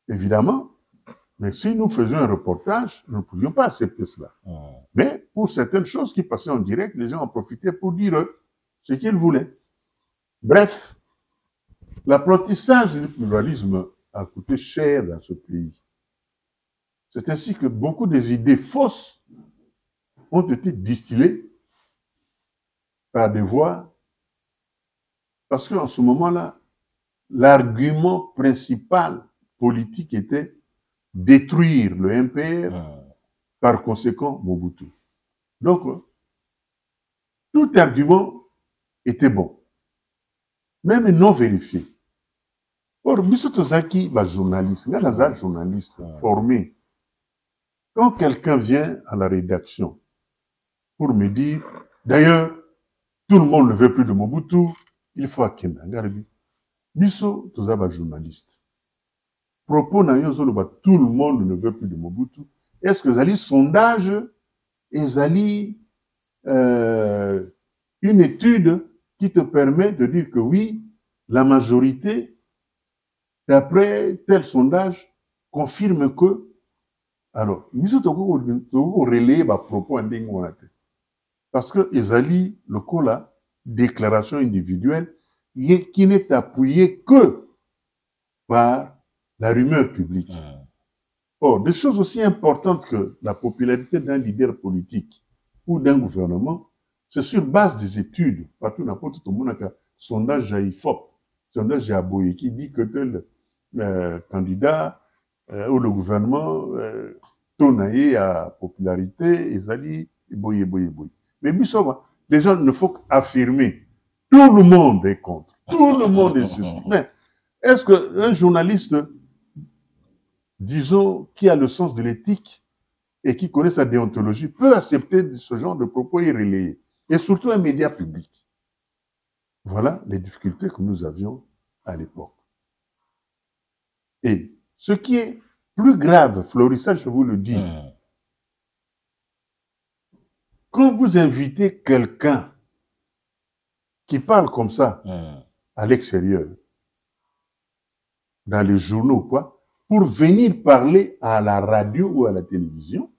Évidemment, mais si nous faisions un reportage, nous ne pouvions pas accepter cela. Mais pour certaines choses qui passaient en direct, les gens en profitaient pour dire ce qu'ils voulaient. Bref, l'apprentissage du pluralisme a coûté cher dans ce pays. C'est ainsi que beaucoup des idées fausses ont été distillées par des voix, parce qu'en ce moment-là, l'argument principal politique était détruire le MPR, par conséquent Mobutu. Donc, tout argument était bon, même non vérifié. Or, Bissotozaki va journaliste, journaliste formé. Quand quelqu'un vient à la rédaction pour me dire, d'ailleurs, tout le monde ne veut plus de Mobutu, il faut Akenda. Bisso, Tozaba journaliste. Propos na tout le monde ne veut plus de Mobutu. Est-ce que Zali sondage et Zali une étude qui te permet de dire que oui, la majorité, d'après tel sondage, confirme que. Alors, nous avons relayé ma propos en ligne. Parce que Ezali, le coup là, déclaration individuelle, qui n'est appuyée que par la rumeur publique. Or, des choses aussi importantes que la popularité d'un leader politique ou d'un gouvernement, c'est sur base des études. Partout, n'importe tout le monde a un sondage à IFOP, sondage à Aboye, qui dit que tel candidat ou le gouvernement tourne à popularité, Ezali, Boye. Mais les gens ne faut qu'affirmer. Tout le monde est contre. Tout le monde est ceci. Mais est-ce qu'un journaliste, disons, qui a le sens de l'éthique et qui connaît sa déontologie, peut accepter ce genre de propos et relayer? Et surtout un média public. Voilà les difficultés que nous avions à l'époque. Et ce qui est plus grave, Florissa, je vous le dis, quand vous invitez quelqu'un qui parle comme ça à l'extérieur, dans les journaux, quoi, pour venir parler à la radio ou à la télévision,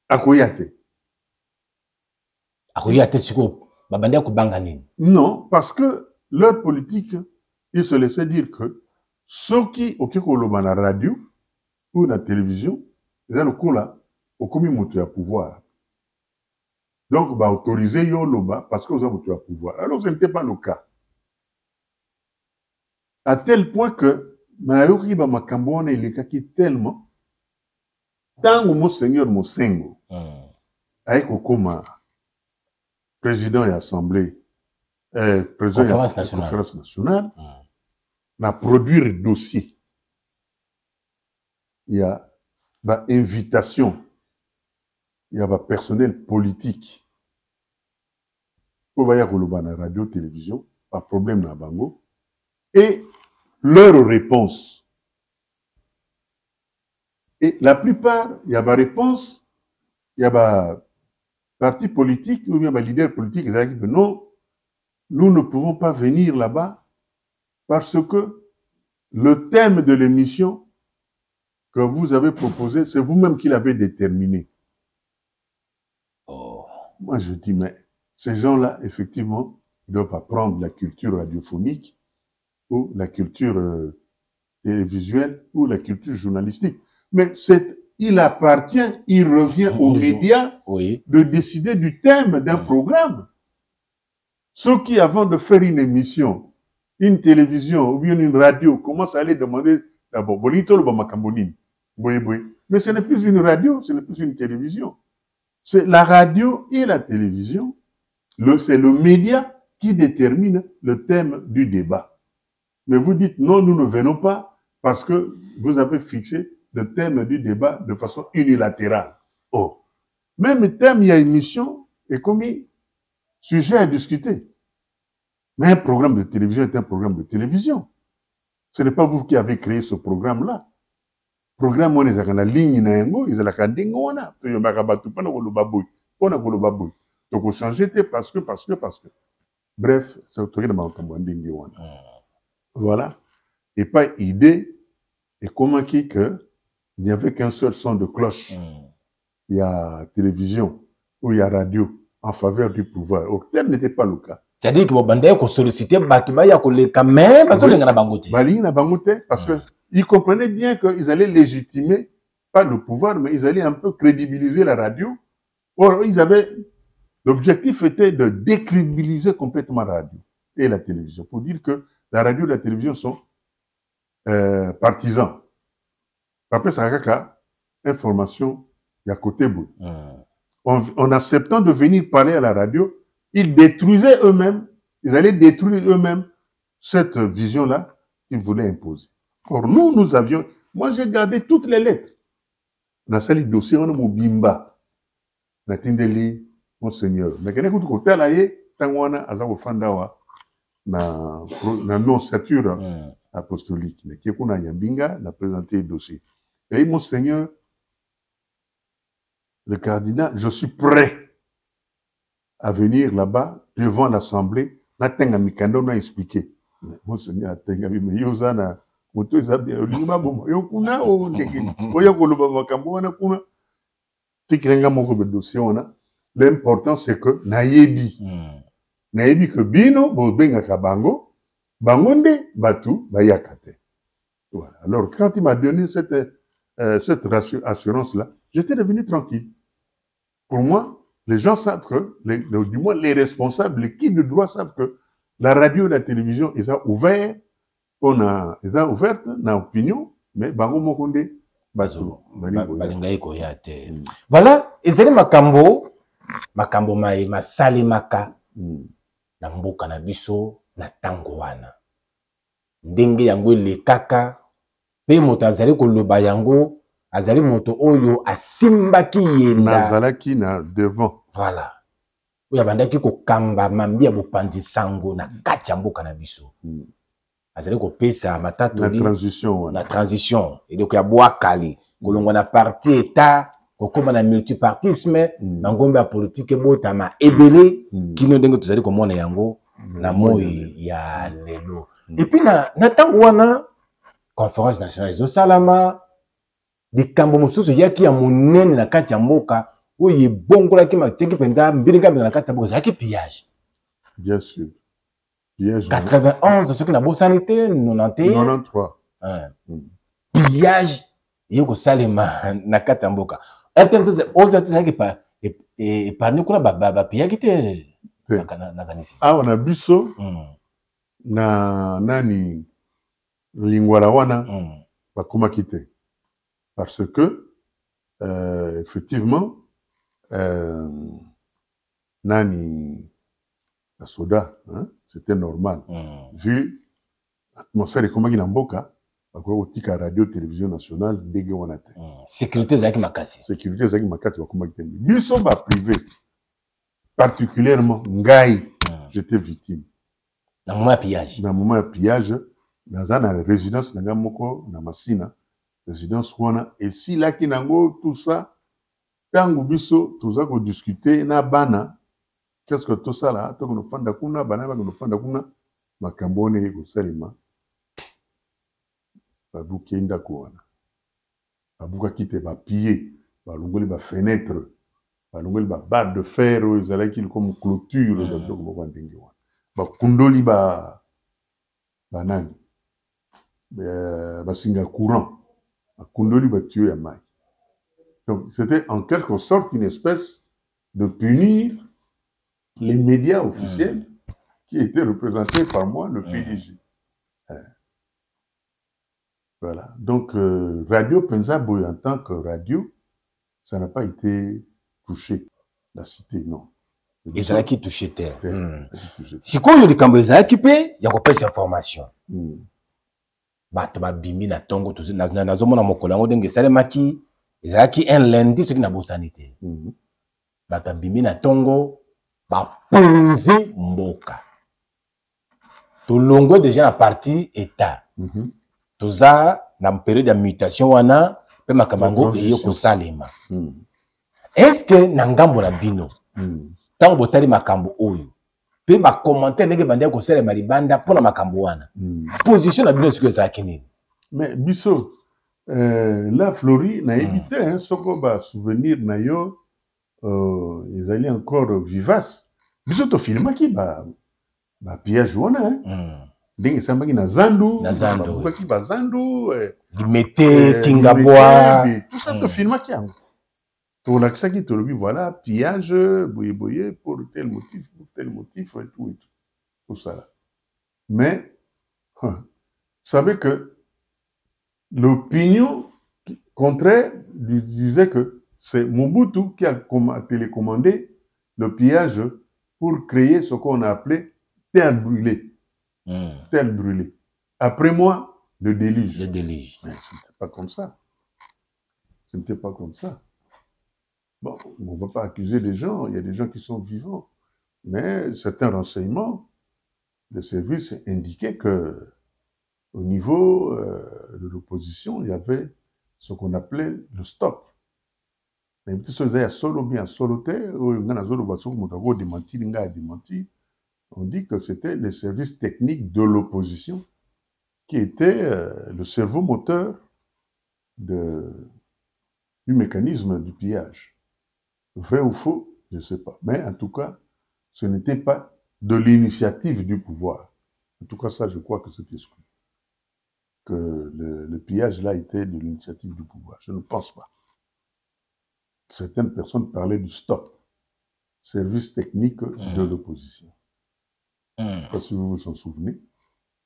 à Koyate. Non, parce que leur politique, ils se laissaient dire que ceux qui ont la radio ou la télévision, ils ont le coup là, au commis à pouvoir. Donc, bah, autoriser yo loba parce que vous avez à pouvoir. Alors, ce n'était pas le cas. À tel point que, Mayoki ba makambone il est tellement, tant que Monseigneur Mosengo, avec Okoma, président et assemblée président Conférence ya nationale. conférence nationale na produire dossier ya ba invitation ya ba personnel politique po baya koloba na radio télévision pas problème na bango et leur réponse et la plupart il y a ba réponse il y a ba parti politique ou bien ba leader politique ils disent non, nous ne pouvons pas venir là-bas parce que le thème de l'émission que vous avez proposé, c'est vous-même qui l'avez déterminé. Oh. Moi, je dis, mais ces gens-là, effectivement, ils doivent apprendre la culture radiophonique ou la culture télévisuelle ou la culture journalistique. Mais il appartient, il revient aux médias de décider du thème d'un programme. Ceux qui, avant de faire une émission, une télévision ou bien une radio, commencent à aller demander d'abord, mais ce n'est plus une radio, ce n'est plus une télévision. C'est la radio et la télévision, c'est le média qui détermine le thème du débat. Mais vous dites non, nous ne venons pas parce que vous avez fixé le thème du débat de façon unilatérale. Oh, même thème, il y a émission et comme sujet à discuter. Mais un programme de télévision est un programme de télévision. Ce n'est pas vous qui avez créé ce programme-là. Programme, on est à la ligne, ils ont la candingue, on a. Il y a donc, on change parce que. Bref, c'est autour de ma cambouandingue. Voilà. Et pas idée, et comment qu'il n'y avait qu'un seul son de cloche. Il y a télévision ou il y a radio en faveur du pouvoir. Or, tel n'était pas le cas. C'est-à-dire que Bobanda a sollicité Batouba, quand même, parce qu'ils comprenaient bien qu'ils allaient légitimer, pas le pouvoir, mais ils allaient un peu crédibiliser la radio. Or, l'objectif était de décrédibiliser complètement la radio et la télévision, pour dire que la radio et la télévision sont partisans. Après, ça a information, il y a côté bout. En acceptant de venir parler à la radio, ils détruisaient eux-mêmes, ils allaient détruire eux-mêmes cette vision-là qu'ils voulaient imposer. Or, nous avions, moi j'ai gardé toutes les lettres. On a sali dossier, on a mon bimba. On a tindeli, monseigneur. Mais quand on a côté là, on a azako fandawa, na non-stature apostolique. Mais qu'on a yambinga, on a présenté le dossier. Et monseigneur, le cardinal, je suis prêt à venir là-bas devant l'Assemblée. Natenga mikando na expliqué. Monseigneur atenga mais yozana moto ezabia olima bomo yokuna o ndeke oya koloba makambo wana kuna tikirenga moko be dossier wana. L'important c'est que nayebi que bino bo benga kabango bangonde batu bayakate. Voilà. Alors quand il m'a donné cette assurance là, j'étais devenu tranquille. Pour moi, les gens savent que, du moins les responsables, les qui de droit savent que la radio et la télévision, ils ont ouvert, ils ont ouvert une opinion, mais bango mokonde, voilà, ezali makambo mai masalemaka na mboka na biso na tango wana. Ndenge yango lekaka, pe moto azali koloba yango, azali moto oyo asimbaki yenda nazalaki na devant. Voilà. Oya bandaki ko kamba mambia bopanzi sango na kati ya mboka na biso. Azali ko pesa matato na transition et donc ya boakali kolongwa na parti état kokoma na multipartisme na ngombe ya politique botama ebele kino ndenge tozali komona yango na moi ya lelo. Et puis na tango wana conférence nationale zo salama likambo mosusu yaki ya monene na kati ya mboka oyo ebongolaki mateki mpenza mbilinga na kati ya mboka ezalaki pillage. Bien sûr. Pillage 91 soki na bosani te 93 pillage ye kosalema na kati ya mboka ozalaki epargne kuna bapillaki te na kanisi awa na biso na nani lingwala wana bakomaki te. Parce que, effectivement, la soda, hein, c'était normal. Vu l'atmosphère et comment il y a mboka, au tika radio télévision nationale dégé wanate. Sécurité zaki makasi. Sécurité zaki makati wa kuma kitende. Biso ba privé, particulièrement ngai, j'étais victime. Dans le moment de pillage. Dans le moment de pillage, dans la résidence nanga moko na masina, résidence wana et si là qui nango tout ça, tango biso toza ko discuter na bana, qu'est-ce que tout ça là, to ko fanda kuna bana ba ko fanda kuna makambo ne ko salima. Babuki ndako wana. Babuka kite ba piller, ba longoli ba fenêtre, ba longoli ba barre de fer ezalaki comme clôture dans donc ba ndenge wana. Ba kundoli ba banani. Ba singa courant. Ba kundoli ba tuyau ya mai. Donc c'était en quelque sorte une espèce de punir les médias officiels qui étaient représentés par moi, le PDG. Voilà. Donc, Radio Penzaboy, en tant que radio, ça n'a pas été touché. La cité, non. Et ça qui touché terre. Si quand il y a des cambouis qui paient, il y a des informations. Bah, tu vas bimbi na tongo, tout ça, na zomo na mokolango, dengue, ça les maki, ils qui un lundi, ce qui n'a pas sanité. Bah, tu vas bimbi na tongo, bah, ponzi mboka. Tout longo déjà la partie état. Toza na période de mutation wana pe makamango eyo ko salema. Est-ce que na ngambo na bino tango botali makambo oyo pe ba commentaire ndenge bande ko salema libanda pona makambo wana position na bino siko za kinini? Mais biso la Flori na évité hein soko ba souvenir na yo ils allaient encore vivace. Biso to filma ki ba piège wana hein. Ndenge sambaki na zandu, bakaki ba zandu, limete kingaboa, tout ça to filma ki yango. To lakisaki to lobi voilà, pillage, boye pour tel motif et tout. Tout ça là. Mais vous savez que l'opinion contraire disait que c'est Mobutu qui a télécommandé le pillage pour créer ce qu'on a appelé terre brûlée. Terre brûlée. Après moi, le déluge. Le déluge. Mais ce n'était pas comme ça. Ce n'était pas comme ça. Bon, on ne va pas accuser des gens, il y a des gens qui sont vivants. Mais certains renseignements de services indiquaient que au niveau de l'opposition, il y avait ce qu'on appelait le stop. Mais on dit que c'était les services techniques de l'opposition qui étaient le cerveau moteur du mécanisme du pillage. Vrai ou faux, je ne sais pas. Mais en tout cas, ce n'était pas de l'initiative du pouvoir. En tout cas, ça, je crois que c'est exclu. Que le pillage là était de l'initiative du pouvoir. Je ne pense pas. Certaines personnes parlaient du stop, service technique de l'opposition. Je ne sais pas si vous vous en souvenez,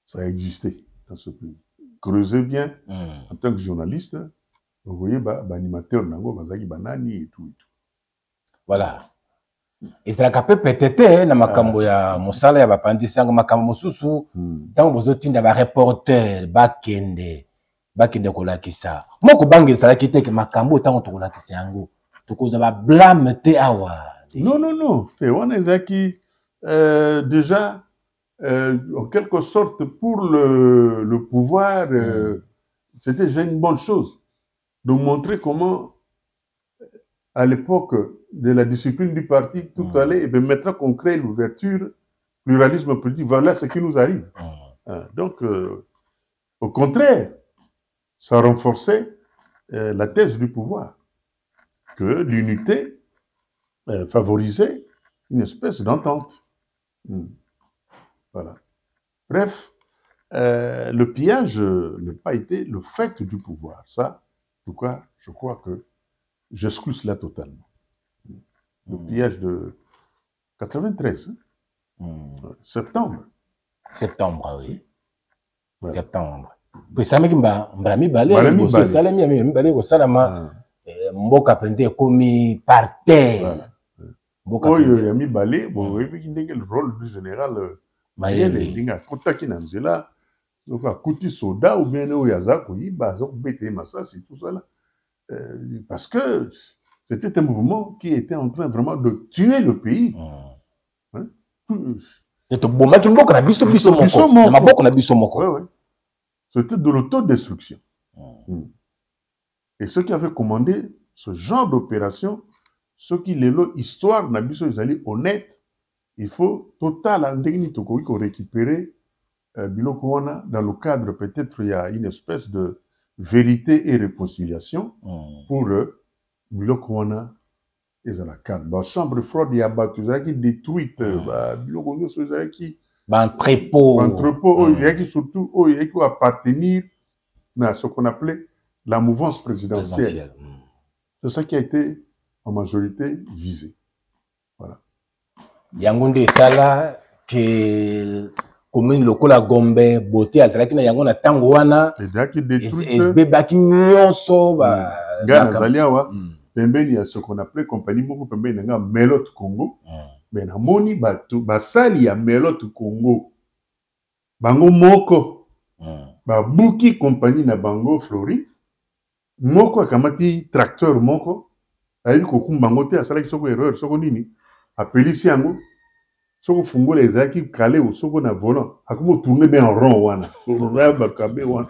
ça a existé dans ce pays. Creusez bien, en tant que journaliste, vous voyez, animateur nango, bazaki banani et tout. Voilà. Et ça a peut-être na makambo ya musala ya bapandi sanga makambo mususu tango bozotinda ba reporter bakende kolakisa moko bangi sala kiteke makambo tango tokolakisa yango tokoza ba blâme te awa. Non, c'est on ezaki déjà en quelque sorte pour le pouvoir c'était déjà une bonne chose de montrer comment à l'époque de la discipline du parti, tout allait, et bien maintenant qu'on crée l'ouverture, pluralisme politique, voilà ce qui nous arrive. Donc, au contraire, ça renforçait la thèse du pouvoir, que l'unité favorisait une espèce d'entente. Voilà. Bref, le pillage n'a pas été le fait du pouvoir. Ça, en tout cas, je crois que j'exclus cela totalement. Le pillage de 93, septembre. Septembre, oui. Ouais. Septembre. Puis ça m'a dit, Mbrami Balé, Salami, Balé, Salama, Mboka Pente, commis par terre. oyo ya mibale bon oyebiki ndenge le rôle du général Mayele ndenge akotaki na nzela soki akuti soda ou bien oyo aza koyiba aza kobeta ye masasi tout ça là parce que c'était un mouvement qui était en train vraiment de tuer le pays. C'était de l'autodestruction. Et ceux qui avaient commandé ce genre d'opération, ceux qui les l'ont histoire, ils allaient honnête, il faut total récupérer dans le cadre peut-être il y a une espèce de vérité et réconciliation pour Bilokwana et la canne. La chambre froide, il y a qui détruite, qui entrepôt, il y a qui surtout, il y a qui appartenir à ce qu'on appelait la mouvance présidentielle. C'est ça qui a été en majorité visé. Voilà. Yangonde Sala, que commune lokola Gombe, Beauté, Azalaki na yango na tango wana, bebaki nyonso ba Ganazalia pembeni ya ce qu'on appelait compagnie moko pembeni nga Melote Congo. Mais na moni batu basali ya Melote Congo. Bango moko ba buki compagnie na bango Flori. Moko akamati tracteur moko ayi ko kumbango te asalaki soko erreur soko nini apelisi yango soko fungola ezaki kale ou soko na volant akomo tourner bien en rond wana raba kabe wana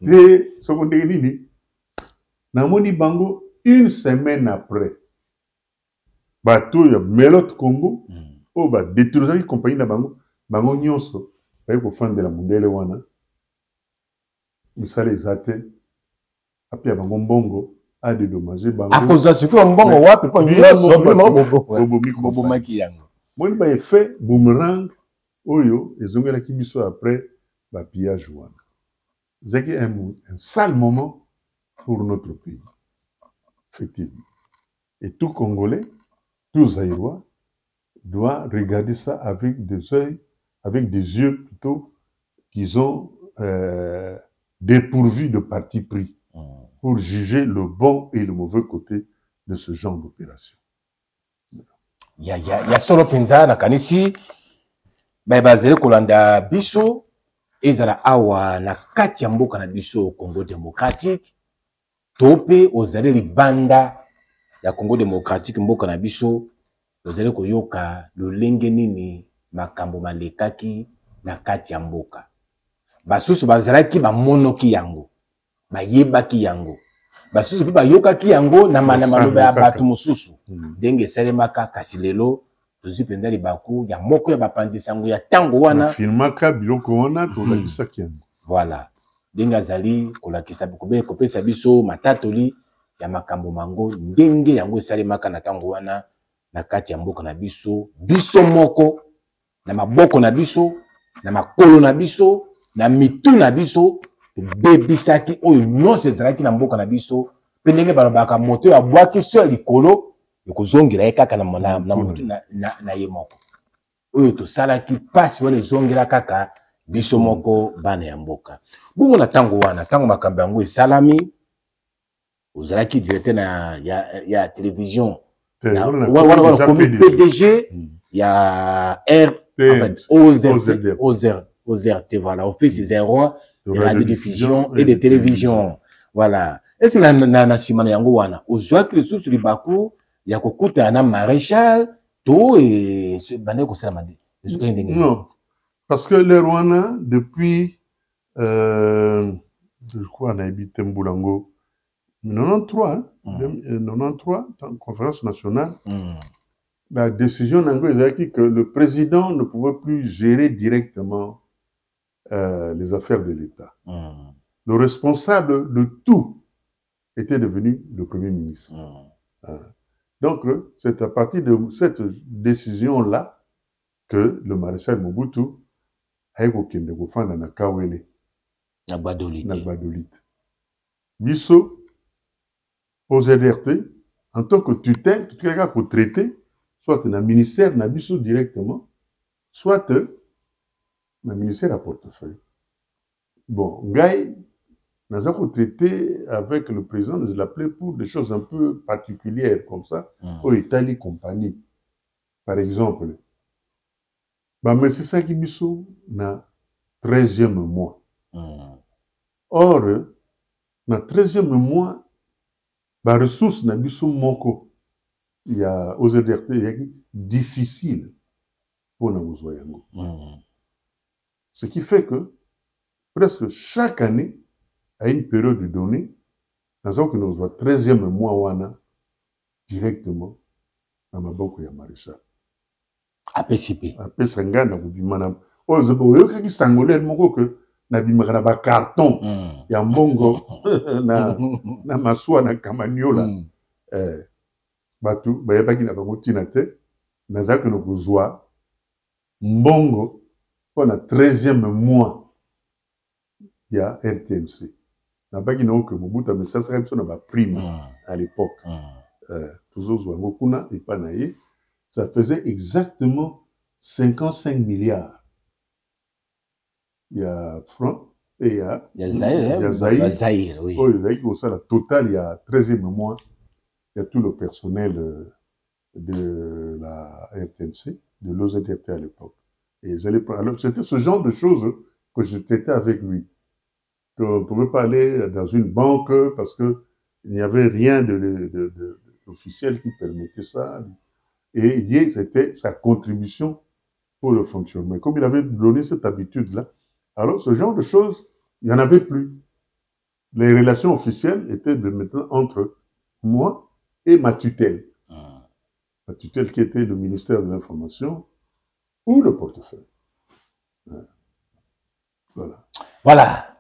te soko ndenge nini namoni bango une semaine après bato ya Melote Congo o ba détruisaki compagnie na bango nyonso bayi ko fandela mundele wana misala ezate apia bango mbongo a dédommagé bango akoza siko mbongo wapi po nyonso bobo maki yango moni ba effet boomerang oyo ezongelaki biso après ba pillage wana zaki un sale moment pour notre pays effectivement et tout Congolais tout Zaïrois doit regarder ça avec des yeux plutôt qu'ils ont dépourvus de parti pris pour juger le bon et le mauvais côté de ce genre d'opération. Ya solo penza na kanisi bazele kolanda biso ezala awa na kati ya mboka na biso Congo démocratique tope ozali libanda ya Congo démocratique mboka na biso ozali koyoka lolenge nini makambo malekaki na kati ya mboka basusu bazalaki bamonoki yango bayebaki yango basusu pe bayokaki yango na maloba ya bato mosusu ndenge esalemaka kasi lelo tozwi mpenza libaku ya moko ya bapandisi yango ya ntango wana filmaka biloko wana tolakisaki yango voilà ndenge azali kolakisa kopesa biso matatoli ya makambo mango ndenge yango esalemaka na ntango wana na kati ya mboka na biso moko na maboko na biso na makolo na biso na mitu na biso bebisaki oyo nyonso ezalaki na mboka na biso mpe ndenge balobaka moto ya bwaki so ya likolo ekozongela ye kaka na motu na ye moko oyo tosalaki mpasi wana ezongela kaka biso moko bana ya mboka bongo na ntango wana ntango makambo yango esalami ozalaki directeur ya télévision wana komi PDG ya OZRT, voilà, Office des rois de radiodiffusion et de télévision. Voilà. Est-ce que na simana yango wana ozwaki lisusu libaku ya kokuta na maréchal to et bande ko sala mande. Non. Parce que les Rwanda depuis je crois na habité Mbulango 93 conférence nationale. La décision a dit que le président ne pouvait plus gérer directement les affaires de l'État. Le responsable de tout était devenu le Premier ministre. Donc, c'est à partir de cette décision-là que le maréchal Mobutu a eu aucun de défendre na Kawele. Na Gbadolite. Bisso, aux ZRT, en tant que tutelle, quelqu'un pour traiter, soit dans le ministère, na biso directement, soit dans le ministère à portefeuille. Bon, Gaï, Nous avons traité avec le président, nous l'appelons pour des choses un peu particulières comme ça, au Italie compagnie. Par exemple, mais c'est ça qui biso na 13e mois. Or, na 13e mois, les ressources na biso moko, il y a aux EDRT, difficile pour nous besoin. Ce qui fait que presque chaque année, à une période donnée, nous avons que nous avons 13e mois wana directement dans ma banque ya maréchal. APCP. Apesanga na kubimana. Oyo kaki sangolel moko que na bimaka ba carton ya mbongo na maswa na kamaniola. Batu bayebaki na bango tina te nazaki no kuzwa mbongo pour na 13e mois ya RTNC. Na baki na que Mobutu message ça na ba prime à l'époque. Toujours kuna et pas naïe. Ça faisait exactement 55 milliards. Il y a francs et il y a Zaïre, oui. Oh, il y a total, il y a 13e mois, il y a tout le personnel de la RTNC, de l'OZRT à l'époque. Et alors, c'était ce genre de choses que je traitais avec lui. On ne pouvait pas aller dans une banque parce qu'il n'y avait rien d'officiel qui permettait ça. Et c'était sa contribution pour le fonctionnement. Comme il avait donné cette habitude-là, alors ce genre de choses, il n'y en avait plus. Les relations officielles étaient de maintenant entre moi et ma tutelle. Ma tutelle qui était le ministère de l'Information ou le portefeuille. Voilà. Voilà.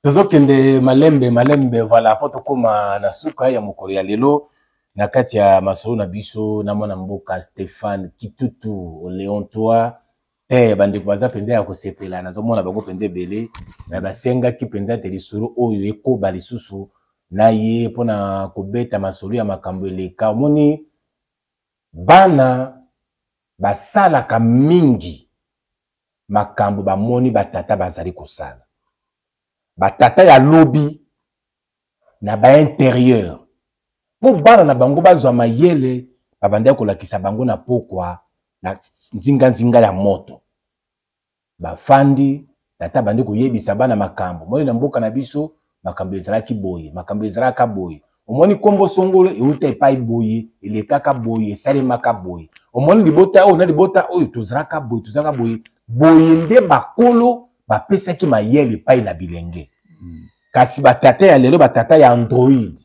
Tozokende malembe, voilà. Poto koma na suka ya mokolo ya lelo. Na kati ya masolo na biso na mwana mboka Stéphane Kitutu Léontois bandeko baza penza ya kosepela nazomona bango penza ebele na basenga ki penza te lisolo oyo ekoba lisusu na ye mpona kobeta masolo ya makambo eleka omoni bana basalaka mingi makambo bamoni batata bazali kosala batata ya lobi na ba intérieur. Pour bana na bango bazwa mayele babanda kolakisa bango na pokwa na nzinga ya moto bafandi tata bandi koyebisa bana makambo moni na mboka na biso makambo ezalaki boye makambo ezalaka boye omoni kombo songolo euta epai boye elekaka boye esalemaka boye omoni libota oyo na libota oyo tozalaka boye nde bakolo bapesaki mayele epai na bilenge kasi batata ya lelo batata ya android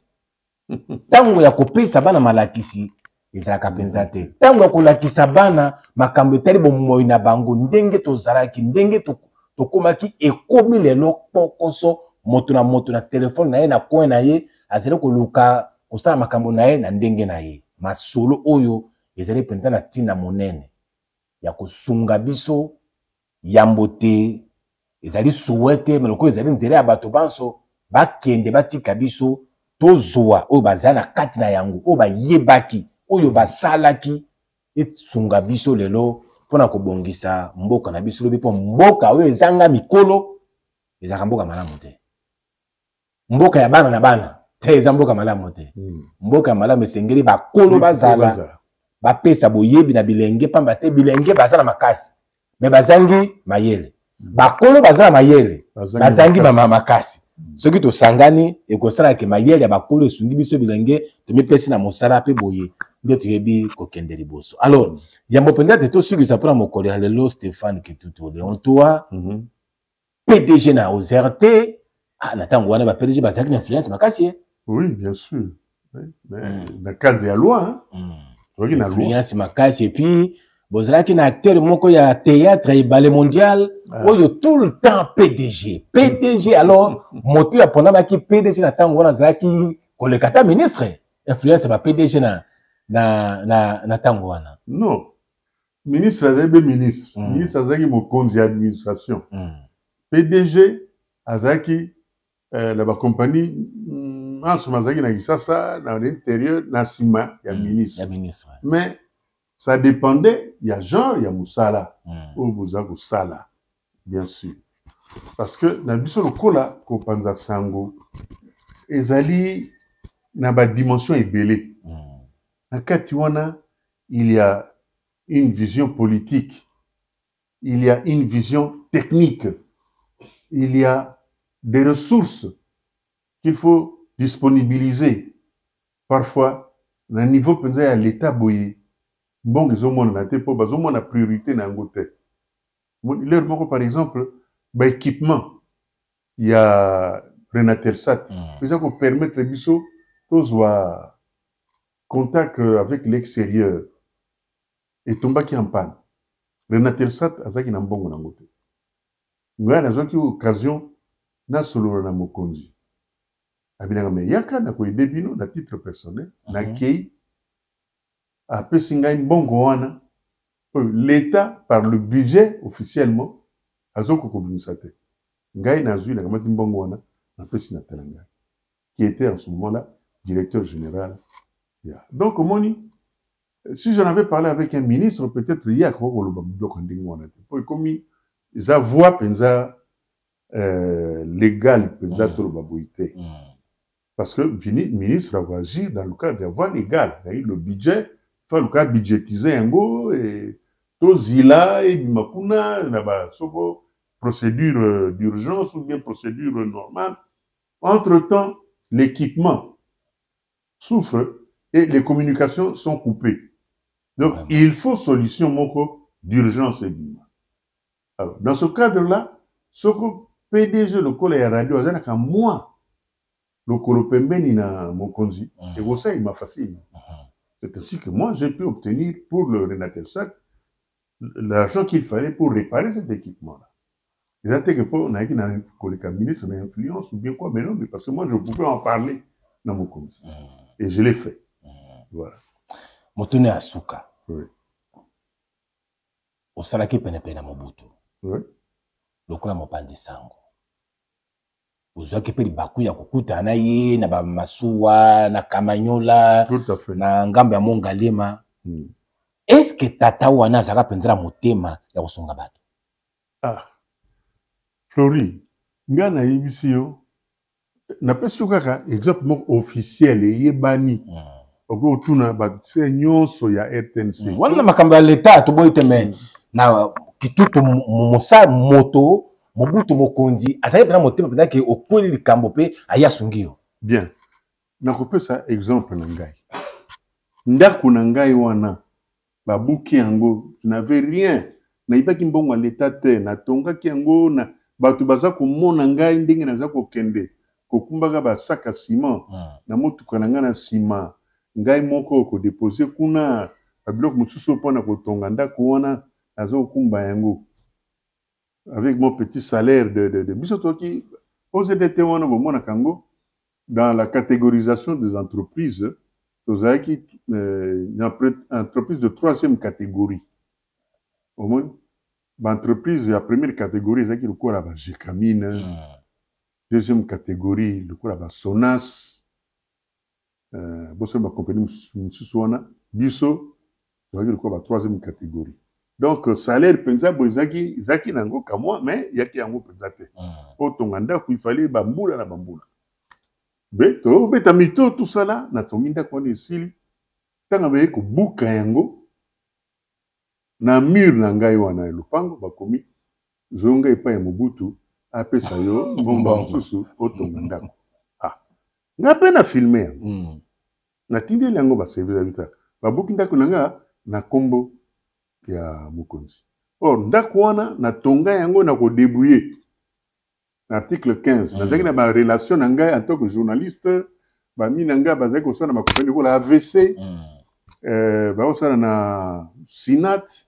tango ya kopesa bana malakisi ezalaka penza te tango ya kolakisa bana makambo etali bomoi na bango ndenge tozalaki ndenge tokomaki ekomi lelo pokoso moto na telefone na ye na coin na ye azali koluka kosala makambo na ye na ndenge na ye masolo oyo ezali penza na ntina monene ya kosunga biso yambo te ezali souhaite meloko ezali nzela ya bato banso bakende batika biso tozwa oyo bazali na kati na yango oyo bayebaki oyo basalaki esunga biso lelo mpona kobongisa mboka na biso lobi mpo mboka oyo ezanga mikolo ezaka mboka malamu te mboka ya bana na bana te eza mboka malamu te mboka ya malamu esengeli bakolo bazala bapesa boyebi na bilenge pamba te bilenge bazala makasi me bazangi mayele bakolo bazala mayele bazangi makasi soki tosangani ekosala ke mayele ya bakolo esungi biso bilenge tomipesi na mosala pe boye nde toyebi kokende liboso alors yambo penza te tosukisa mpona mokolo ya lelo Stéphane Kitutu Léontois PDG na OZRT na ntango wana ba PDG bazalaki na influence makasi oui bien sûr mais na cadre ya loi influence makasi et puis bozalaki na acteur moko ya théâtre ebale mondial oyo tout le temps PDG alors moto ya pondamaki PDG na ntango wana azalaki koleka ta ministre influence ba PDG na ntango wana non ministre azali ministre azalaki mokonzi ya administration PDG azalaki na bakompagnie anso azalaki na Kisasa na l'intérieur na nsima ya ministre mais ça dépendait, il y a genre, il y a Moussala, ou Moussala, bien sûr. parce que na biso lokola kopanza sango ezali na ba dimension ebele. Na kati wana il y a une vision politique, il y a une vision technique, il y a des ressources qu'il faut disponibiliser. Parfois, na niveau penza ya l'état boye, bon ezomona na te po bazomona priorité na yango te. Leur moko par exemple, ba équipement, il y a Renatelsat, ça pour permettre biso tozwa contact avec l'extérieur. Et tombaki en panne. Renatelsat azaki na mbongo nango te. Nga nazwaki occasion na solo na mokonzi. Abinanga me yaka na koyede bino na titre personnel, na kei apesi ngai mbongo wana. L'État, par le budget officiellement, azoko kobimisa te. Ngai nazwi na kamati mbongo wana na pesi na Telanga, qui était en ce moment-là directeur général. Yeah. Donc, si j'en avais parlé avec un ministre, peut-être il y a quoi comme ils voient penza légal penza tout le baboité. Parce que le ministre va agir dans le cadre de la voie légale. Le budget, il faut le cas budgétiser un go et tout zila et bimakuna na soko procédure d'urgence ou bien procédure normale. Entre-temps, l'équipement souffre et les communications sont coupées. Donc, il faut solution d'urgence et bima. Alors, dans ce cadre-là, ce que PDG le col et radio, à moi, le colopembeni na mokonzi, et ça, il m'a facile. C'est ainsi que moi, j'ai pu obtenir pour le Renatelsat l'argent qu'il fallait pour réparer cet équipement-là. Ils ont dit que pour le ministre d'influence ou bien quoi, mais non, mais parce que moi, je pouvais en parler dans mon compte. Et je l'ai fait. Voilà. Motone Asuka. Oui. Au salaki penepe na Mobutu. Oui. Lokola mopandi sango. Uzwaki pe libaku ya kukuta na ye na ba masuwa na Kamanyola. Tout à fait. Na ngambo ya Mongalema. Est-ce que tata wana zaka penzela motema ya kusonga bato? Ah. Flori, nga na yebisi yo na peso kaka exemple officiel yebani. Oko tuna ba nyonso ya RTNC. Wana makambo ya leta to boyite me na kitutu musa moto Mobutu mokonzi asaye pena motema pena ke okoli likambo pe aya sungio. Bien. Na kopesa exemple na ngai. Ndako na ngai wana babuki yango n'avait rien. Na ibaki mbongo leta te na tongaki yango na bato baza komona ngai ndenge naza kokende kokumbaka ba sac à ciment na motuka na ngai na ciment ngai moko ko déposer kuna babiloko mosusu mpona kotonga ndako wana nazo kumba yango avec mon petit salaire de biso qui OZDT wana bomona kango dans la catégorisation des entreprises tozaki une entreprise de 3e catégorie au moins l'entreprise la première catégorie c'est le quoi la Gécamine, 2e catégorie le quoi la Sonas, bosse ma compagnie mususuana biso le quoi la 3e catégorie. Donc salaire penza bozaki zaki nango ka moi mais yaki yango penza te. Po tonganda il fallait bambula na bambula. Beto beta mito tout ça là na tonginda ko ni sili tanga be ko buka yango na mur na ngai wana lupango bakomi zonga epa ya Mobutu apesa yo ngomba mosusu otonga ndako. Ah nga pe na filmer na tindeli yango ba service habitat babuki ndako nanga na kombo ya mokonzi. Or ndako wana na tonga yango na ko débrouiller. Article 15 nazaki na ba relation na ngai en tant que journaliste ba minanga bazaki ko sala makopeli ko la AVC ba osala na Sinat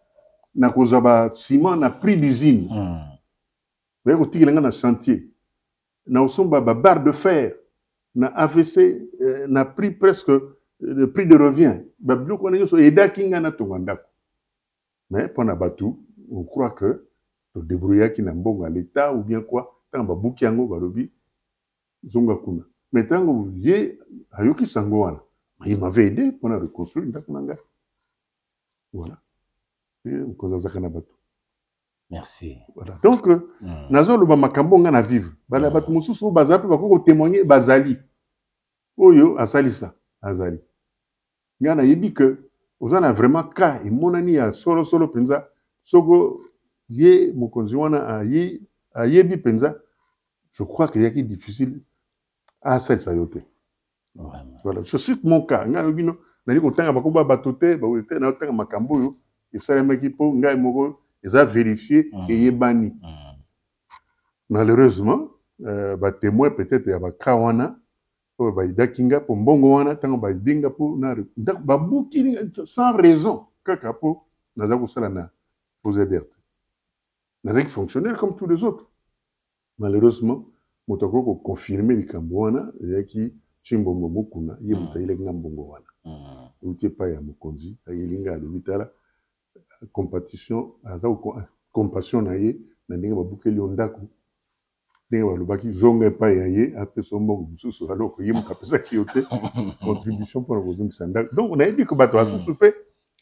na kozaba ciment na prix d'usine. Ba ko tikilanga na chantier. Na osomba ba barre de fer na AVC na prix presque le prix de revient. Ba biloko na yoso edaki nga na tongandako. Mais pendant batu, on croit que le débrouillard qui n'a pas l'État ou bien quoi, tant ba bouki yango balobi zonga kuna. Mais tant que yé ayoki sangoana, il m'avait aidé pour reconstruire ndako nanga. Voilà. Et on cause zakana batu. Merci. Voilà. Donc, nazo loba makambo nga na vivre. Bala bat mususu bazapi bako témoigner bazali. Oyo asalisa azali. Nga na yebi que ozana vraiment cas et monani ya solo penza soko ye mokonzi wana ayebi penza. Je crois qu'il y a qui difficile à salisa yote. Voilà, je cite mon cas. Nga lobino nali kotanga bakoba batote ba wete na otanga makambo yo esalemaki po ngai moko eza vérifié et yebani. Malheureusement, témoin peut-être ya baka wana o ba idakinga po mbongo wana tanga ba idinga po na ba buki sans raison kaka po naza kosala na poser d'erte. Naza qui fonctionnaire comme tous les autres. Malheureusement, motoko ko confirmer likambo wana ya ki chimbongo mokuna ye mutayile nga mbongo wana. Uti pa ya mokonzi ayelinga le bitala compassion aza compassion na ye na ndenge babukeli ondako ndenge balobaki zonga pa ya ye apesa mbongo mususu aloko ye mukapesa kiyote contribution pour kozongisa ndako. Donc on a dit que bato asusu pe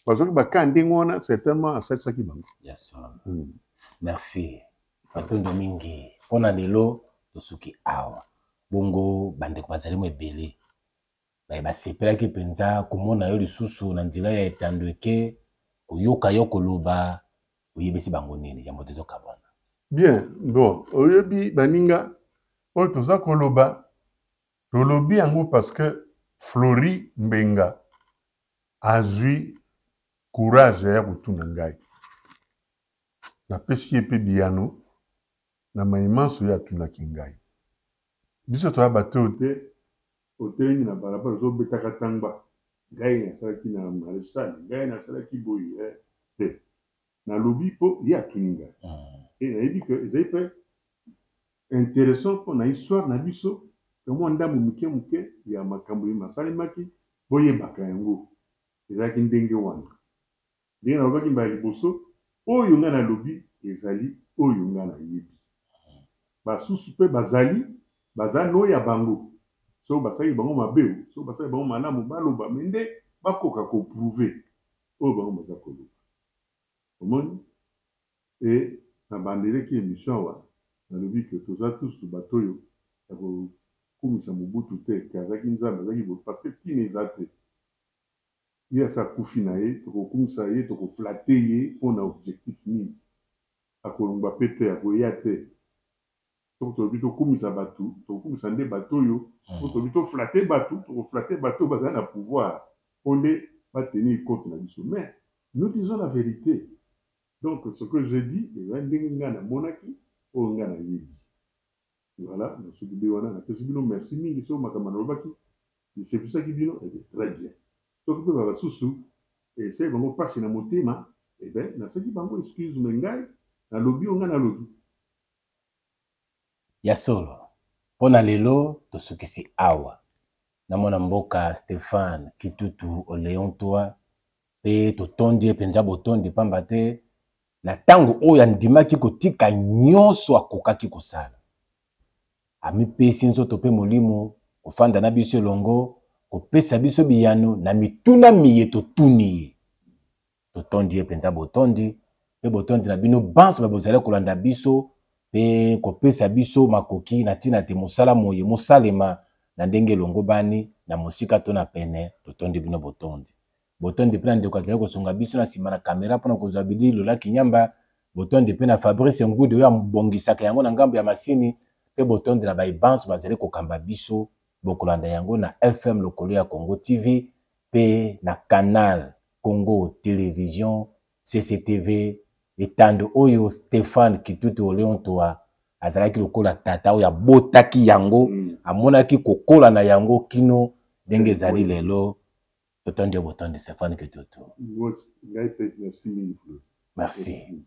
bazoki baka ndenge wana certainement asalisaki bango. Yes. Merci. Batondo mingi pona lelo tosuki awa bongo bande ko bazali mo ebele ba sepelaki penza komona yo lisusu na nzela ya etandweke koyoka yo koloba oyebisi bango nini ya motezo kabona. Bien, bon, oyebi baninga oyo toza koloba tolobi yango parce que Flori Mbenga azwi courage ya kotuna ngai. Napesi ye pe biyano na maimanso ya atunaki ngai. Biso toya bato te otelemi na balabala ozobetaka tangba ngai nasalaki na maresali ngai nasalaki boye te nalobi mpo ye atuni ngai. Et nayebi que ezali mpe intéressant mpo na histoire na biso mwa ndambo moke ya makambo ye masalemaki boyebaka yango ezalaki ndenge wana ndenge nalobaki mbala liboso oyo ngai nalobi ezali oyo ngai nayebi. Basusu mpe baza no ya bango soki basali bango mabe soki basali bango malamu baloba me nde bakoka koprouve oyo bango baza koloba omoni. Et na bandeleki émission awa nalobi ke toza tous bato oyo ya kokumisa mobutu te kazaki nzambe azaki boye parce que ntina eza te ye asa akufi na ye tokokumisa ye tokoflate ye mpona objectif nini akolongwa mpe te akoya te soki tolobi tokumisa bato tokokumisa nde bato oyo soki tolobi toflate bato tokoflate bato bazali na pouvoir mpo nde batenir compte na biso mais nous disons la vérité. Donc ce que je dis ezali ndenge ngai namonaki oyo ngai nayebi. Voilà, nasoki be wana napesi bino merci mingi soki makambo nalobaki esepesaki bino très bien. Soki mpe basusu esali bango mpasi na motema naseki bango excuse me ngai nalobi oyo ngai nalobi. Ya solo mpona lelo tosukisi awa namona mboka Stéphane Kitutu Oleon Toa mpe totondi ye mpenza botondi pamba te na ntango oyo andimaki kotika nyonso akokaki kosala amipesi nzoto mpe molimo kofanda na biso elongo kopesa biso biyano na mituna miye totuni ye totondi ye mpenza botondi mpe botondi na bino banso babozali kolanda biso mpe kopesa biso makoki na ntina te mosala moye mosalema na ndenge elongo bani na mosika to na pene totondi bino botondi. Botondi mpe na ndeko azali kosonga biso na nsima na kamera mpona kozwa bililo la kinyamba botondi mpe na Fabrice Ngude oyo ambongisaka yango na ngambo ya masini mpe botondi na baibanso bazali kokamba biso bokolanda yango na FM lokolo ya Congo TV mpe na Canal Congo Télévision CCTV etando oyo Stéphane Kitutu Oleon Toa azalaki lokola tata oyo abotaki yango amonaki kokola na yango kino ndenge ezali lelo. Totondi Stéphane Kitutu. Merci. Merci.